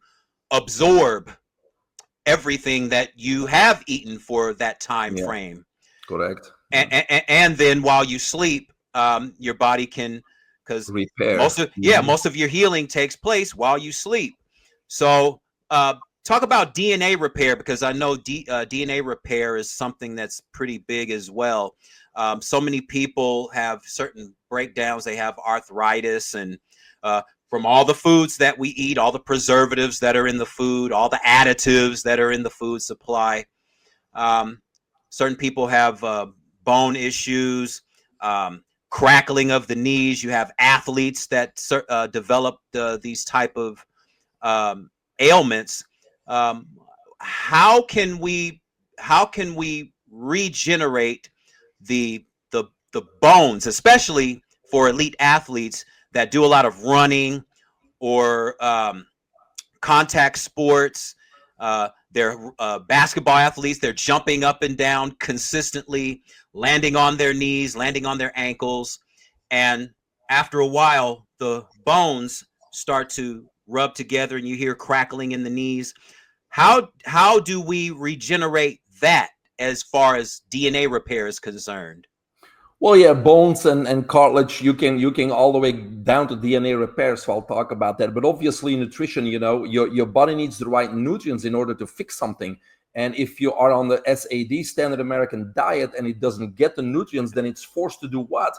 absorb everything that you have eaten for that time frame. Correct. And then while you sleep, your body can, because repair. most of your healing takes place while you sleep. So, talk about DNA repair, because I know DNA repair is something that's pretty big as well. So many people have certain breakdowns. They have arthritis, and from all the foods that we eat, all the preservatives that are in the food, all the additives that are in the food supply. Um, Certain people have bone issues, crackling of the knees. You have athletes that develop these type of um, ailments. Um, how can we regenerate the bones, especially for elite athletes that do a lot of running or contact sports? They're basketball athletes. They're jumping up and down consistently, landing on their knees, landing on their ankles, and after a while, the bones start to rub together, and you hear crackling in the knees. How do we regenerate that as far as DNA repair is concerned? Well, yeah, bones and cartilage, you can all the way down to DNA repair. So I'll talk about that. But obviously, nutrition, your body needs the right nutrients in order to fix something. And if you are on the SAD, Standard American Diet, and it doesn't get the nutrients, then it's forced to do what?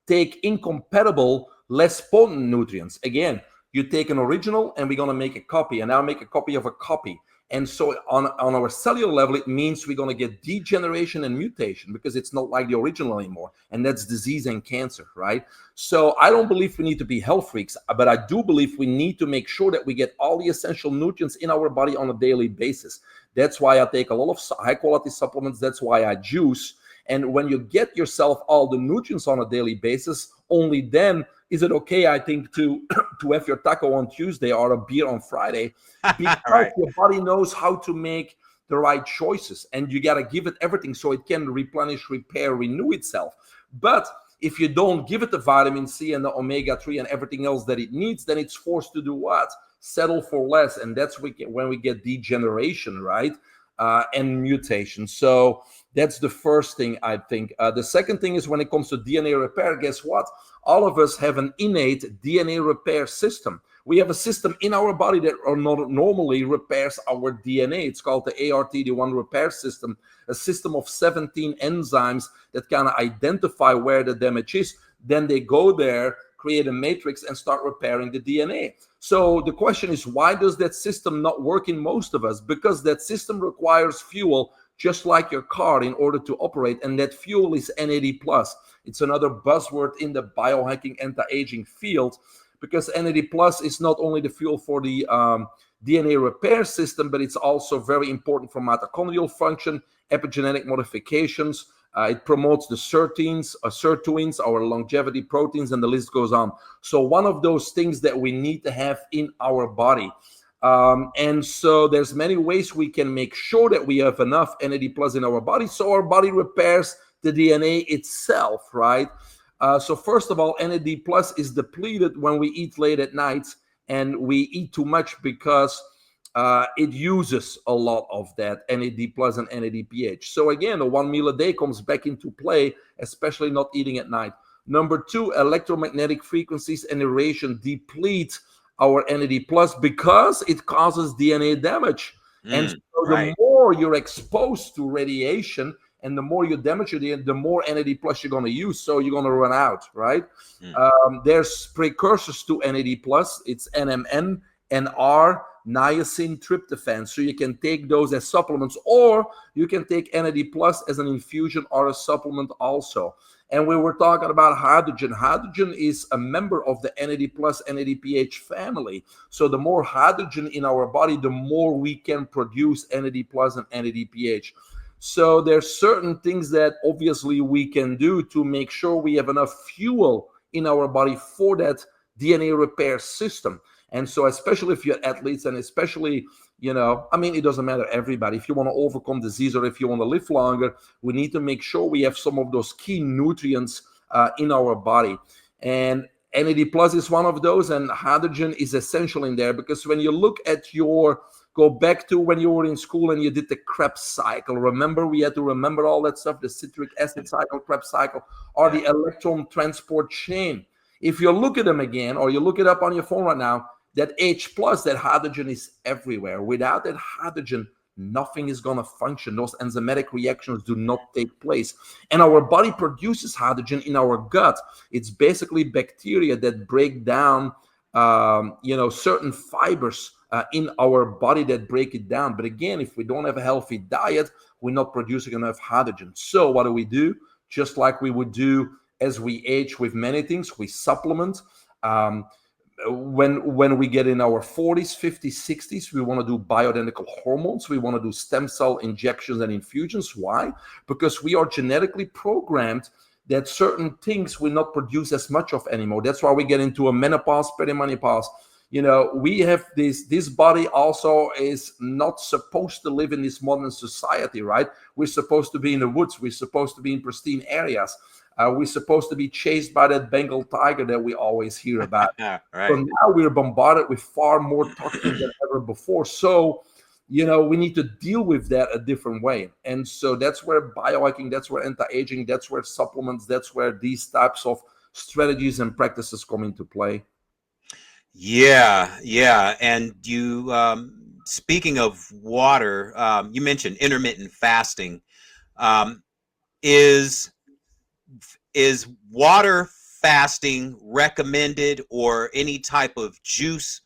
Take incompatible, less potent nutrients. Again, you take an original, and we're gonna make a copy, and now make a copy of a copy. And so on our cellular level, it means we're going to get degeneration and mutation because it's not like the original anymore. And that's disease and cancer, right? So I don't believe we need to be health freaks, but I do believe we need to make sure that we get all the essential nutrients in our body on a daily basis. That's why I take a lot of high quality supplements. That's why I juice. And when you get yourself all the nutrients on a daily basis, only then is it okay, I think, to have your taco on Tuesday or a beer on Friday, because Right. your body knows how to make the right choices, and you got to give it everything so it can replenish, repair, renew itself. But if you don't give it the vitamin C and the omega-3 and everything else that it needs, then it's forced to do what? Settle for less. And that's when we get degeneration, right? And mutation. So that's the first thing, I think. The second thing is, when it comes to DNA repair, guess what? All of us have an innate DNA repair system. We have a system in our body that normally repairs our DNA. It's called the ARTD1 repair system, a system of 17 enzymes that kind of identify where the damage is. Then they go there, create a matrix, and start repairing the DNA. So the question is, why does that system not work in most of us? Because that system requires fuel, just like your car, in order to operate. And that fuel is NAD+. It's another buzzword in the biohacking anti-aging field, because NAD+ is not only the fuel for the DNA repair system, but it's also very important for mitochondrial function, epigenetic modifications. It promotes the sirtuins, our longevity proteins, and the list goes on. So one of those things that we need to have in our body. And so there's many ways we can make sure that we have enough NAD+ in our body, so our body repairs the DNA itself, right? So first of all, NAD+ is depleted when we eat late at night, and we eat too much because it uses a lot of that NAD+ and NADPH. So again, the 1 meal a day comes back into play, especially not eating at night. Number two, electromagnetic frequencies and radiation deplete our NAD+ because it causes DNA damage. And so the Right. more you're exposed to radiation and the more you damage your DNA, the more NAD+ you're going to use. So you're going to run out, right? Mm. There's precursors to NAD+. It's NMN, NR, niacin, tryptophan. So you can take those as supplements, or you can take NAD+ as an infusion or a supplement also. And we were talking about hydrogen. Hydrogen is a member of the NAD+, NADPH family. So the more hydrogen in our body, the more we can produce NAD+ and NADPH. So there's certain things that obviously we can do to make sure we have enough fuel in our body for that DNA repair system. And so especially if you're athletes, and especially, it doesn't matter, everybody, if you want to overcome disease or if you want to live longer, we need to make sure we have some of those key nutrients in our body. And NAD+ is one of those, and hydrogen is essential in there, because when you look at go back to when you were in school and you did the Krebs cycle. Remember, we had to remember all that stuff, the citric acid cycle, Krebs cycle, or the electron transport chain. If you look at them again, or you look it up on your phone right now, That H plus, that hydrogen is everywhere. Without that hydrogen, nothing is going to function. Those enzymatic reactions do not take place. And our body produces hydrogen in our gut. It's basically bacteria that break down, certain fibers in our body that break it down. But again, if we don't have a healthy diet, we're not producing enough hydrogen. So what do? Just like we would do as we age with many things, we supplement. When we get in our 40s, 50s, 60s, we want to do bioidentical hormones. We want to do stem cell injections and infusions. Why? Because we are genetically programmed that certain things will not produce as much of anymore. That's why we get into a menopause, perimenopause. We have this body also is not supposed to live in this modern society, right? We're supposed to be in the woods. We're supposed to be in pristine areas. We're supposed to be chased by that Bengal tiger that we always hear about. Right. So now we're bombarded with far more toxins than ever before. So, we need to deal with that a different way. And so that's where biohacking, that's where anti-aging, that's where supplements, that's where these types of strategies and practices come into play. Yeah. And you, speaking of water, you mentioned intermittent fasting. Is water fasting recommended, or any type of juice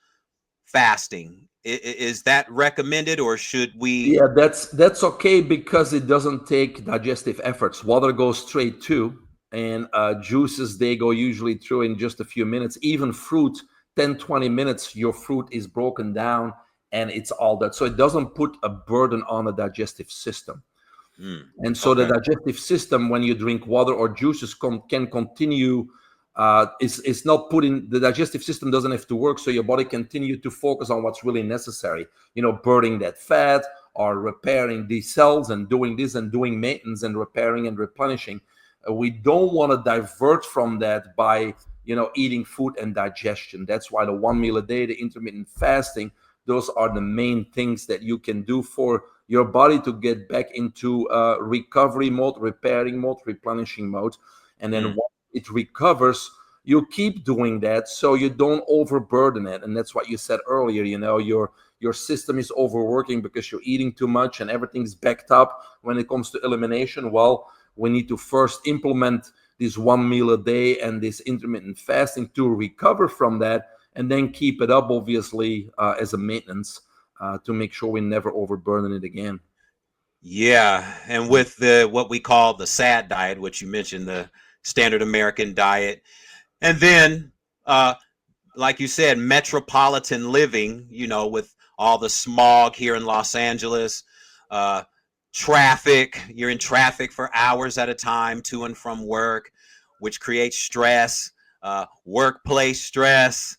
fasting? Is that recommended, or should we? Yeah, that's okay because it doesn't take digestive efforts. Water goes straight to, and juices, they go usually through in just a few minutes. Even fruit, 10, 20 minutes, your fruit is broken down and it's all that. So it doesn't put a burden on the digestive system. And so the digestive system, when you drink water or juices, can continue. It's not putting, the digestive system doesn't have to work, so your body continue to focus on what's really necessary. Burning that fat or repairing these cells and doing this and doing maintenance and repairing and replenishing. We don't want to divert from that by eating food and digestion. That's why the 1 meal a day, the intermittent fasting, those are the main things that you can do for your body to get back into recovery mode, repairing mode, replenishing mode. And then once it recovers, you keep doing that so you don't overburden it. And that's what you said earlier, your system is overworking because you're eating too much and everything's backed up when it comes to elimination. Well, we need to first implement this 1 meal a day and this intermittent fasting to recover from that, and then keep it up, obviously, as a maintenance to make sure we never overburden it again. Yeah, and with what we call the SAD diet, which you mentioned, the standard American diet, and then, like you said, metropolitan living, with all the smog here in Los Angeles, traffic, you're in traffic for hours at a time to and from work, which creates stress, workplace stress.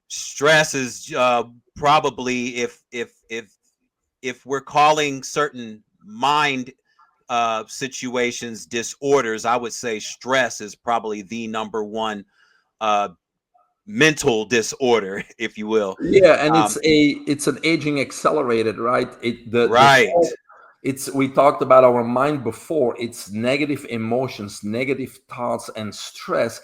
Stress is probably, if we're calling certain mind situations disorders, I would say stress is probably the number one mental disorder, if you will. Yeah, and it's an aging accelerated, right? Right. We talked about our mind before. It's negative emotions, negative thoughts, and stress.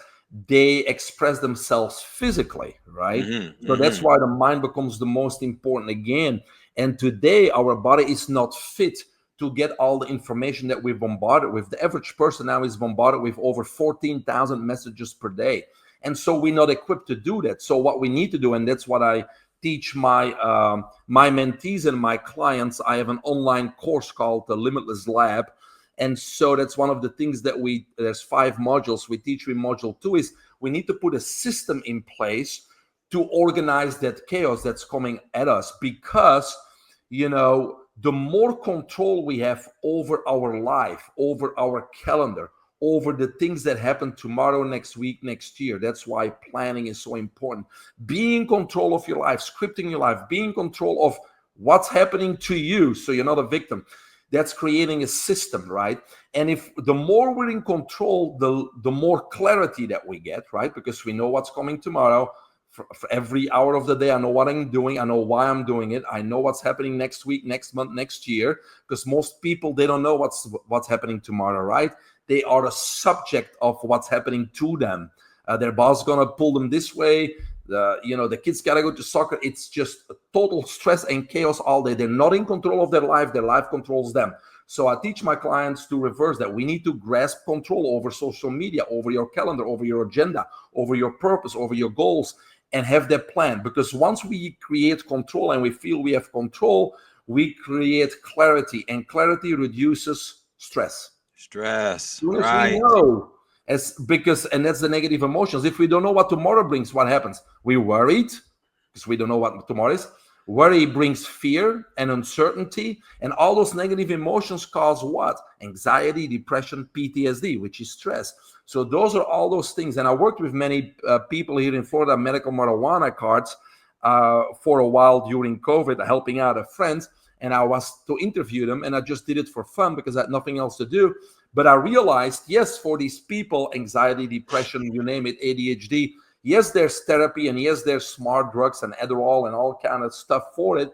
They express themselves physically, right? So that's why the mind becomes the most important again. And today, our body is not fit to get all the information that we're bombarded with. The average person now is bombarded with over 14,000 messages per day. And so we're not equipped to do that. So what we need to do, and that's what I teach my mentees and my clients. I have an online course called the Limitless Lab. And so that's one of the things that there's 5 modules. We teach in module 2 is we need to put a system in place to organize that chaos that's coming at us, because, the more control we have over our life, over our calendar, over the things that happen tomorrow, next week, next year. That's why planning is so important. Being in control of your life, scripting your life, being in control of what's happening to you so you're not a victim. That's creating a system, right? And if the more we're in control, the more clarity that we get, right? Because we know what's coming tomorrow. For every hour of the day, I know what I'm doing. I know why I'm doing it. I know what's happening next week, next month, next year. Because most people, they don't know what's happening tomorrow, right? They are a subject of what's happening to them. Their boss is going to pull them this way. The kids gotta go to soccer. It's just total stress and chaos all day. They're not in control of their life controls them. So I teach my clients to reverse that. We need to grasp control over social media, over your calendar, over your agenda, over your purpose, over your goals, and have that plan. Because once we create control and we feel we have control, we create clarity, and clarity reduces stress. Stress, Soon as we right. know, and that's the negative emotions. If we don't know what tomorrow brings, what happens? We worried because we don't know what tomorrow is. Worry brings fear and uncertainty, and all those negative emotions cause what? Anxiety, depression, PTSD, which is stress. So those are all those things. And I worked with many people here in Florida, medical marijuana cards, for a while during COVID, helping out a friend. And I was to interview them, and I just did it for fun because I had nothing else to do. But I realized, yes, for these people, anxiety, depression, you name it, ADHD, yes, there's therapy, and yes, there's smart drugs and Adderall and all kind of stuff for it.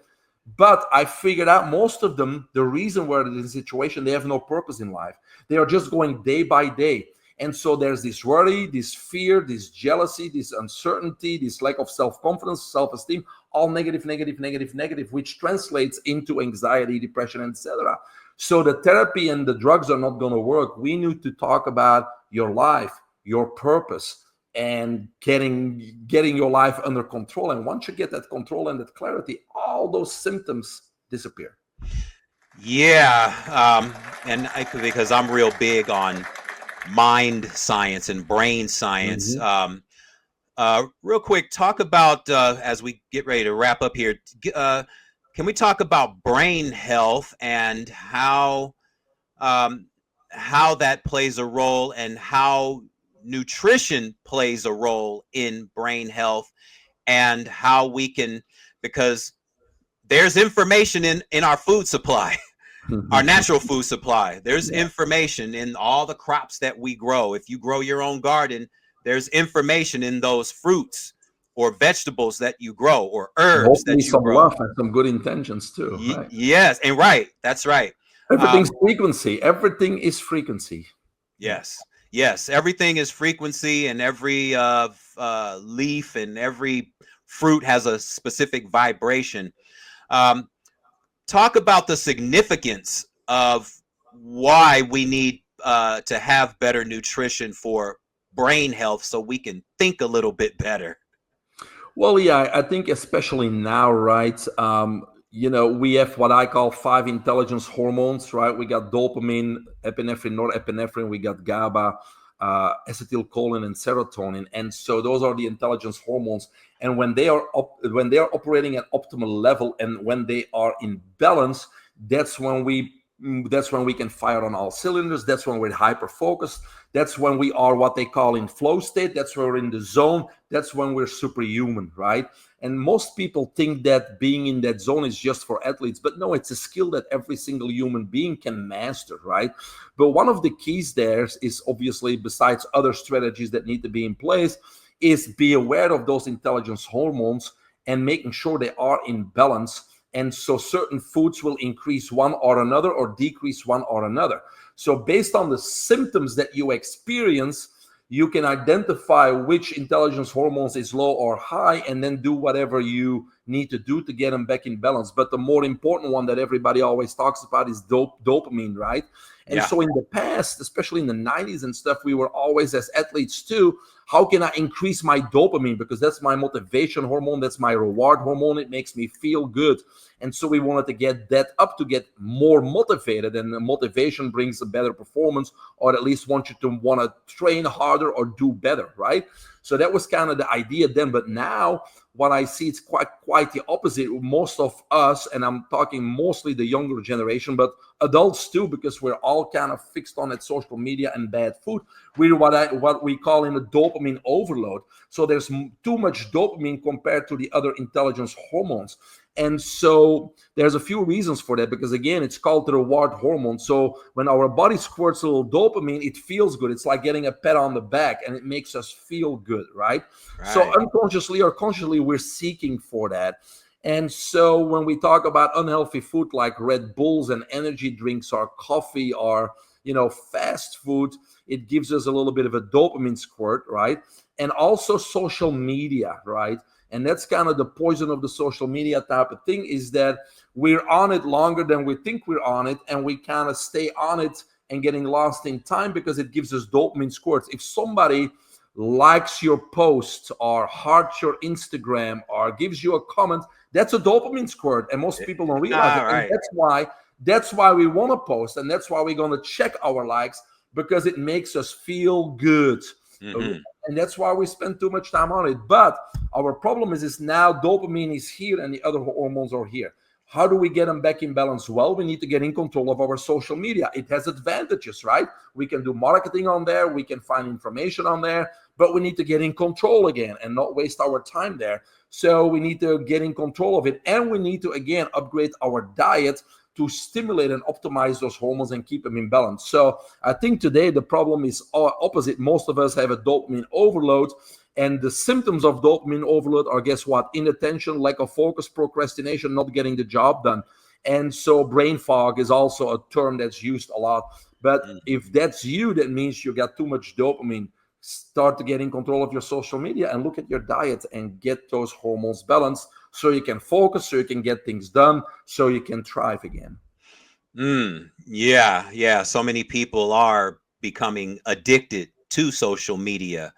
But I figured out most of them, the reason where they're in this situation, they have no purpose in life. They are just going day by day. And so there's this worry, this fear, this jealousy, this uncertainty, this lack of self-confidence, self-esteem, all negative, which translates into anxiety, depression, etc. So the therapy and the drugs are not going to work. We need to talk about your life, your purpose, and getting your life under control. And once you get that control and that clarity, all those symptoms disappear. Yeah, because I'm real big on mind science and brain science. Real quick, talk about as we get ready to wrap up here. Can we talk about brain health and how that plays a role, and how nutrition plays a role in brain health, and how we can, because there's information in our food supply. Our natural food supply. There's information in all the crops that we grow. If you grow your own garden, there's information in those fruits or vegetables that you grow, or herbs Hopefully that you some grow. love and some good intentions too. Right? Yes, and right. That's right. Everything's frequency. Everything is frequency. Yes. Yes. Everything is frequency, and every leaf and every fruit has a specific vibration. Talk about the significance of why we need to have better nutrition for brain health, so we can think a little bit better. Well, yeah, I think especially now, right? We have what I call 5 intelligence hormones, right? We got dopamine, epinephrine, norepinephrine, we got GABA, acetylcholine, and serotonin, and so those are the intelligence hormones. And when they are operating at optimal level, and when they are in balance, that's when we can fire on all cylinders. That's when we're hyper focused. That's when we are what they call in flow state. That's when we're in the zone. That's when we're superhuman, right? And most people think that being in that zone is just for athletes, but no, it's a skill that every single human being can master, right? But one of the keys there is obviously, besides other strategies that need to be in place, is be aware of those intelligence hormones and making sure they are in balance. And so certain foods will increase one or another, or decrease one or another. So based on the symptoms that you experience, you can identify which intelligence hormones is low or high, and then do whatever you need to do to get them back in balance. But the more important one that everybody always talks about is dopamine, right? And so in the past, especially in the 90s and stuff, we were always, as athletes too, how can I increase my dopamine? Because that's my motivation hormone. That's my reward hormone. It makes me feel good. And so we wanted to get that up to get more motivated. And the motivation brings a better performance, or at least want you to want to train harder or do better, right? So that was kind of the idea then. But now what I see, it's quite the opposite. Most of us, and I'm talking mostly the younger generation, but adults too, because we're all kind of fixed on that social media and bad food. We're what we call in a dopamine overload. So there's too much dopamine compared to the other intelligence hormones. And so there's a few reasons for that, because again, it's called the reward hormone. So when our body squirts a little dopamine, it feels good. It's like getting a pat on the back, and it makes us feel good, right? So unconsciously or consciously, we're seeking for that. And so when we talk about unhealthy food like Red Bulls and energy drinks or coffee or, fast food, It gives us a little bit of a dopamine squirt, right? And also social media, right? And that's kind of the poison of the social media type of thing, is that we're on it longer than we think we're on it, and we kind of stay on it and getting lost in time because it gives us dopamine squirts. If somebody likes your post or hearts your Instagram or gives you a comment, that's a dopamine squirt, and most people don't realize it. And Right. that's why we want to post, and that's why we're going to check our likes, because it makes us feel good. Mm-hmm. And that's why we spend too much time on it. But our problem is now dopamine is here and the other hormones are here. How do we get them back in balance? Well, we need to get in control of our social media. It has advantages, right? We can do marketing on there, we can find information on there, but we need to get in control again and not waste our time there. So we need to get in control of it, and we need to again upgrade our diet to stimulate and optimize those hormones and keep them in balance. So I think today the problem is opposite. Most of us have a dopamine overload, and the symptoms of dopamine overload are, guess what? Inattention, lack of focus, procrastination, not getting the job done. And so brain fog is also a term that's used a lot. But if that's you, that means you got too much dopamine. Start to get in control of your social media and look at your diet and get those hormones balanced, so you can focus, so you can get things done, so you can thrive again. Yeah. So many people are becoming addicted to social media.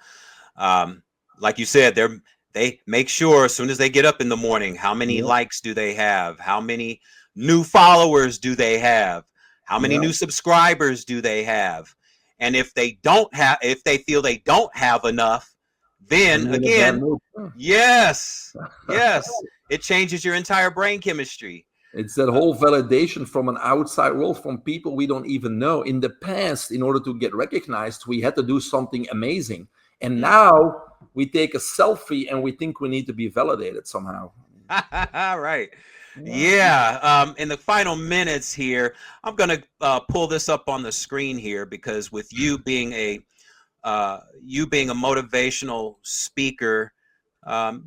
Like you said, they make sure as soon as they get up in the morning, how many Yeah. likes do they have? How many new followers do they have? How many Yeah. new subscribers do they have? And if they feel they don't have enough, then Be in a bad again, mood. yes, it changes your entire brain chemistry. It's that whole validation from an outside world, from people we don't even know. In the past, in order to get recognized, we had to do something amazing. And now we take a selfie and we think we need to be validated somehow. Right. Yeah. In the final minutes here, I'm going to pull this up on the screen here, because with you being a motivational speaker,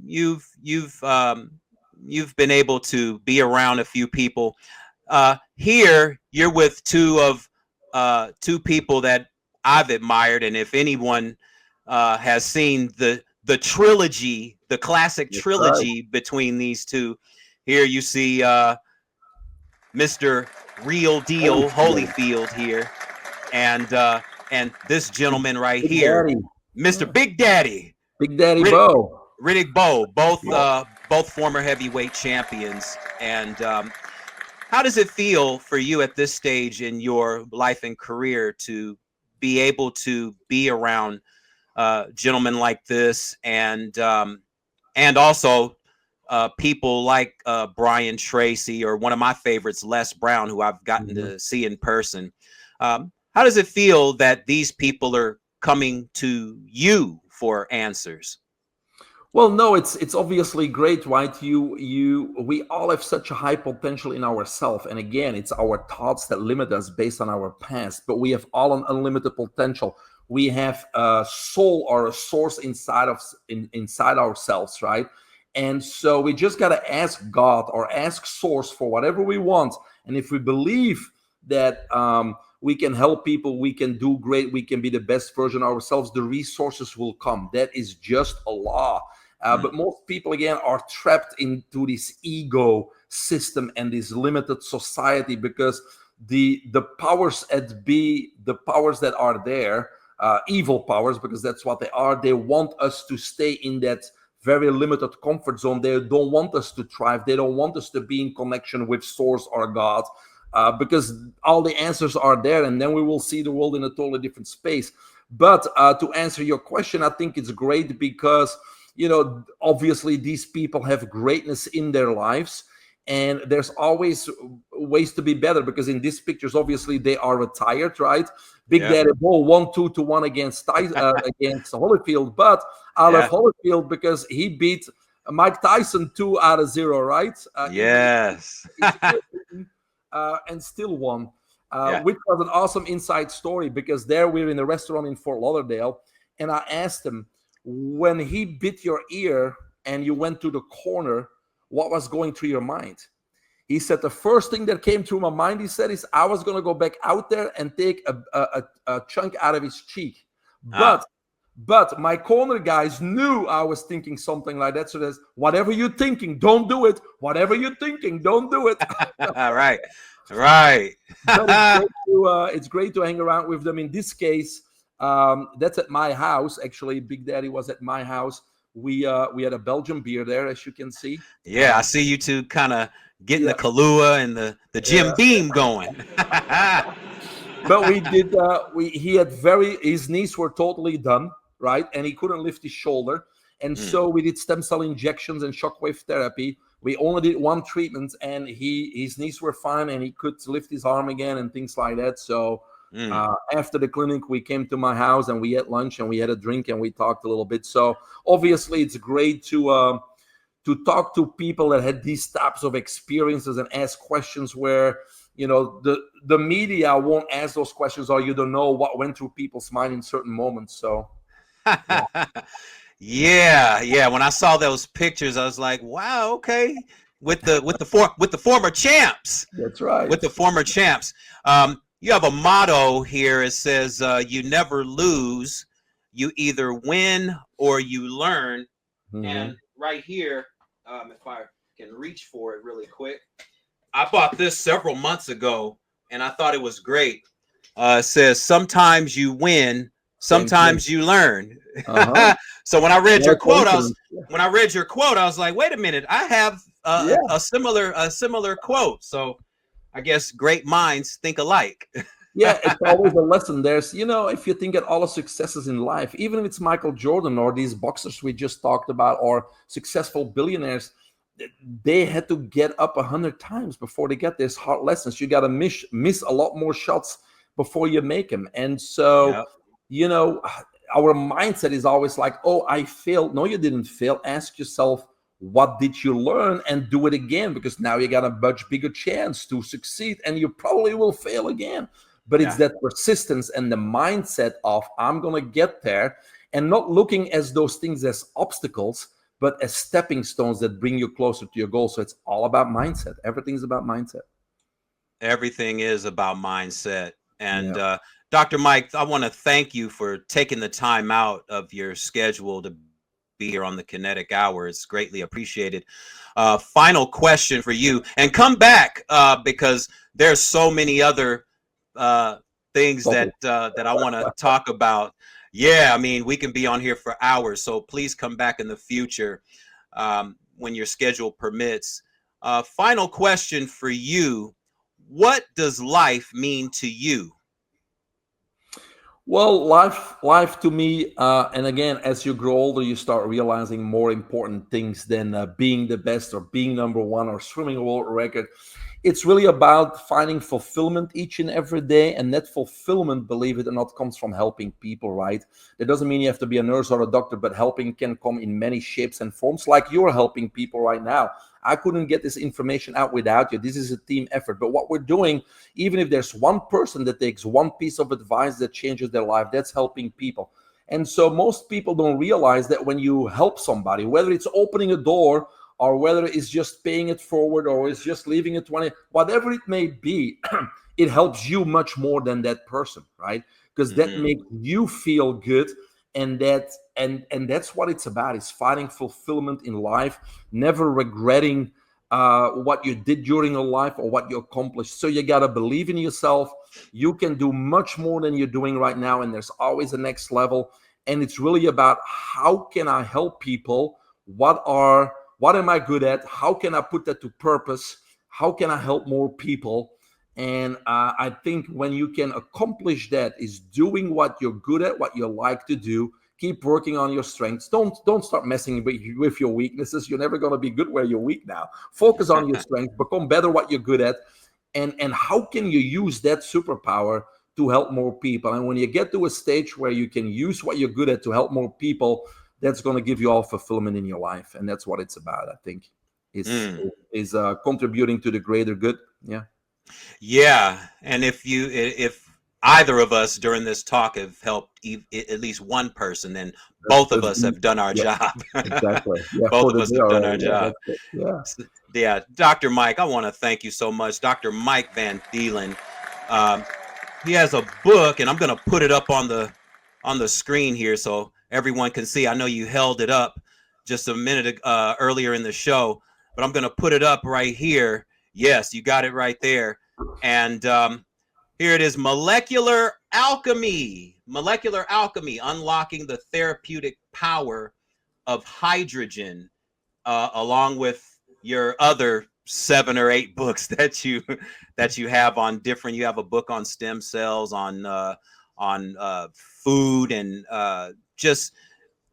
you've been able to be around a few people. Here, you're with two people that I've admired, and if anyone has seen the trilogy, the classic That's right. trilogy between these two, here you see Mr. Real Deal Holyfield. Holyfield here, and this gentleman right Big here, Daddy. Mr. Big Daddy, Big Daddy Riddick, Bo. Riddick Bowe, Yeah. both former heavyweight champions. And how does it feel for you at this stage in your life and career to be able to be around gentlemen like this, and also people like Brian Tracy, or one of my favorites, Les Brown, who I've gotten to see in person? How does it feel that these people are coming to you for answers? Well, no, it's obviously great, right? We all have such a high potential in ourselves, and again, it's our thoughts that limit us based on our past. But we have all an unlimited potential. We have a soul or a source inside ourselves, right? And so we just gotta ask God or ask Source for whatever we want. And if we believe that we can help people, we can do great, we can be the best version of ourselves, the resources will come. That is just a law. But most people, again, are trapped into this ego system and this limited society, because the powers that be, the powers that are there, evil powers, because that's what they are, they want us to stay in that very limited comfort zone. They don't want us to thrive. They don't want us to be in connection with Source or God, because all the answers are there, and then we will see the world in a totally different space. But to answer your question, I think it's great because, obviously these people have greatness in their lives, and there's always ways to be better, because in these pictures, obviously they are retired, right? Big Daddy Bull 1-2-1 against against Holyfield, but I love Holyfield because he beat Mike Tyson 2-0, right? Yes. And still won, which was an awesome inside story, because there we're in a restaurant in Fort Lauderdale, and I asked him, when he bit your ear and you went to the corner, what was going through your mind? He said the first thing that came through my mind, he said, is I was going to go back out there and take a chunk out of his cheek. But my corner guys knew I was thinking something like that. So there's, whatever you're thinking, don't do it. Whatever you're thinking, don't do it. Right. But it's great to hang around with them. In this case, that's at my house. Actually, Big Daddy was at my house. We had a Belgian beer there, as you can see. Yeah, I see you two kind of getting the Kahlua and the Jim Beam going. But we did. His knees were totally done, right, and he couldn't lift his shoulder, and so we did stem cell injections and shockwave therapy. We only did one treatment, and his knees were fine, and he could lift his arm again and things like that. So after the clinic, we came to my house and we had lunch and we had a drink and we talked a little bit. So obviously, it's great to talk to people that had these types of experiences and ask questions where, you know, the media won't ask those questions, or you don't know what went through people's mind in certain moments. So yeah. When I saw those pictures, I was like, wow, okay. With the former champs. That's right. With the former champs. You have a motto here. It says, you never lose. You either win or you learn. And right here, if I can reach for it really quick, I bought this several months ago and I thought it was great. It says, sometimes you win, sometimes you learn. So when I read your quote, I was like, wait a minute, I have a similar quote. So I guess great minds think alike. Yeah, it's always a lesson. There's, you know, if you think at all the successes in life, even if it's Michael Jordan or these boxers we just talked about, or successful billionaires, they had to get up 100 times before they get this hard lessons. You got to miss a lot more shots before you make them. And so, you know, our mindset is always like, oh, I failed. No, you didn't fail. Ask yourself, what did you learn, and do it again, because now you got a much bigger chance to succeed, and you probably will fail again. But it's that persistence and the mindset of I'm going to get there, and not looking as those things as obstacles, but as stepping stones that bring you closer to your goal. So it's all about mindset. Everything's about mindset. Everything is about mindset. And Dr. Mike, I want to thank you for taking the time out of your schedule to be here on the Kinetic Hour. It's greatly appreciated. Final question for you, and come back because there's so many other things that I want to talk about. Yeah, I mean, we can be on here for hours, so please come back in the future when your schedule permits. Final question for you. What does life mean to you? Well, life to me, and again, as you grow older, you start realizing more important things than being the best or being number one or swimming a world record. It's really about finding fulfillment each and every day. And that fulfillment, believe it or not, comes from helping people, right? That doesn't mean you have to be a nurse or a doctor, but helping can come in many shapes and forms, like you're helping people right now. I couldn't get this information out without you. This is a team effort. But what we're doing, even if there's one person that takes one piece of advice that changes their life, that's helping people. And so most people don't realize that when you help somebody, whether it's opening a door or whether it's just paying it forward or it's just leaving it 20, whatever it may be, it helps you much more than that person, right? Because that makes you feel good. And that's what it's about, is finding fulfillment in life, never regretting what you did during your life or what you accomplished. So you got to believe in yourself. You can do much more than you're doing right now, and there's always a next level. And it's really about, how can I help people? What am I good at? How can I put that to purpose? How can I help more people? And I think when you can accomplish that, is doing what you're good at, what you like to do. Keep working on your strengths. Don't start messing with your weaknesses. You're never going to be good where you're weak now. Focus on your strengths. Become better what you're good at. And how can you use that superpower to help more people? And when you get to a stage where you can use what you're good at to help more people, that's going to give you all fulfillment in your life. And that's what it's about, I think, is contributing to the greater good. Yeah. And if either of us during this talk have helped at least one person, then both of us have done our job. Exactly. Both of us have done our job. Yeah, Dr. Mike, I want to thank you so much. Dr. Mike Van Thielen. Um, he has a book, and I'm going to put it up on the screen here so everyone can see. I know you held it up just a minute earlier in the show, but I'm going to put it up right here. Yes, you got it right there. And here it is, Molecular Alchemy. Molecular Alchemy, unlocking the therapeutic power of hydrogen, along with your other 7 or 8 books that you have on different. You have a book on stem cells, on food, and just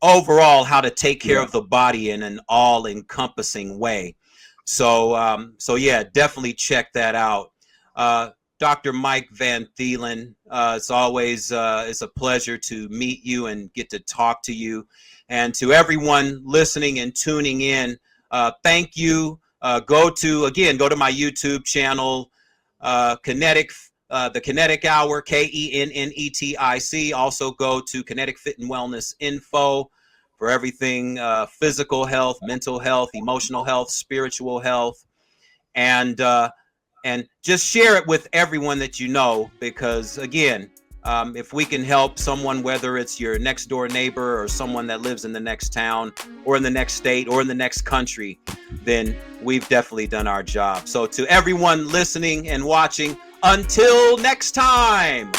overall how to take care of the body in an all-encompassing way. So yeah, definitely check that out. Dr. Mike Van Thielen, it's always it's a pleasure to meet you and get to talk to you. And to everyone listening and tuning in, thank you. Go to my YouTube channel, Kinetic, the Kinetic Hour, KENNETIC. Also go to Kinetic Fit and Wellness Info for everything physical health, mental health, emotional health, spiritual health, and just share it with everyone that you know, because again, if we can help someone, whether it's your next door neighbor or someone that lives in the next town or in the next state or in the next country, then we've definitely done our job. So to everyone listening and watching, until next time.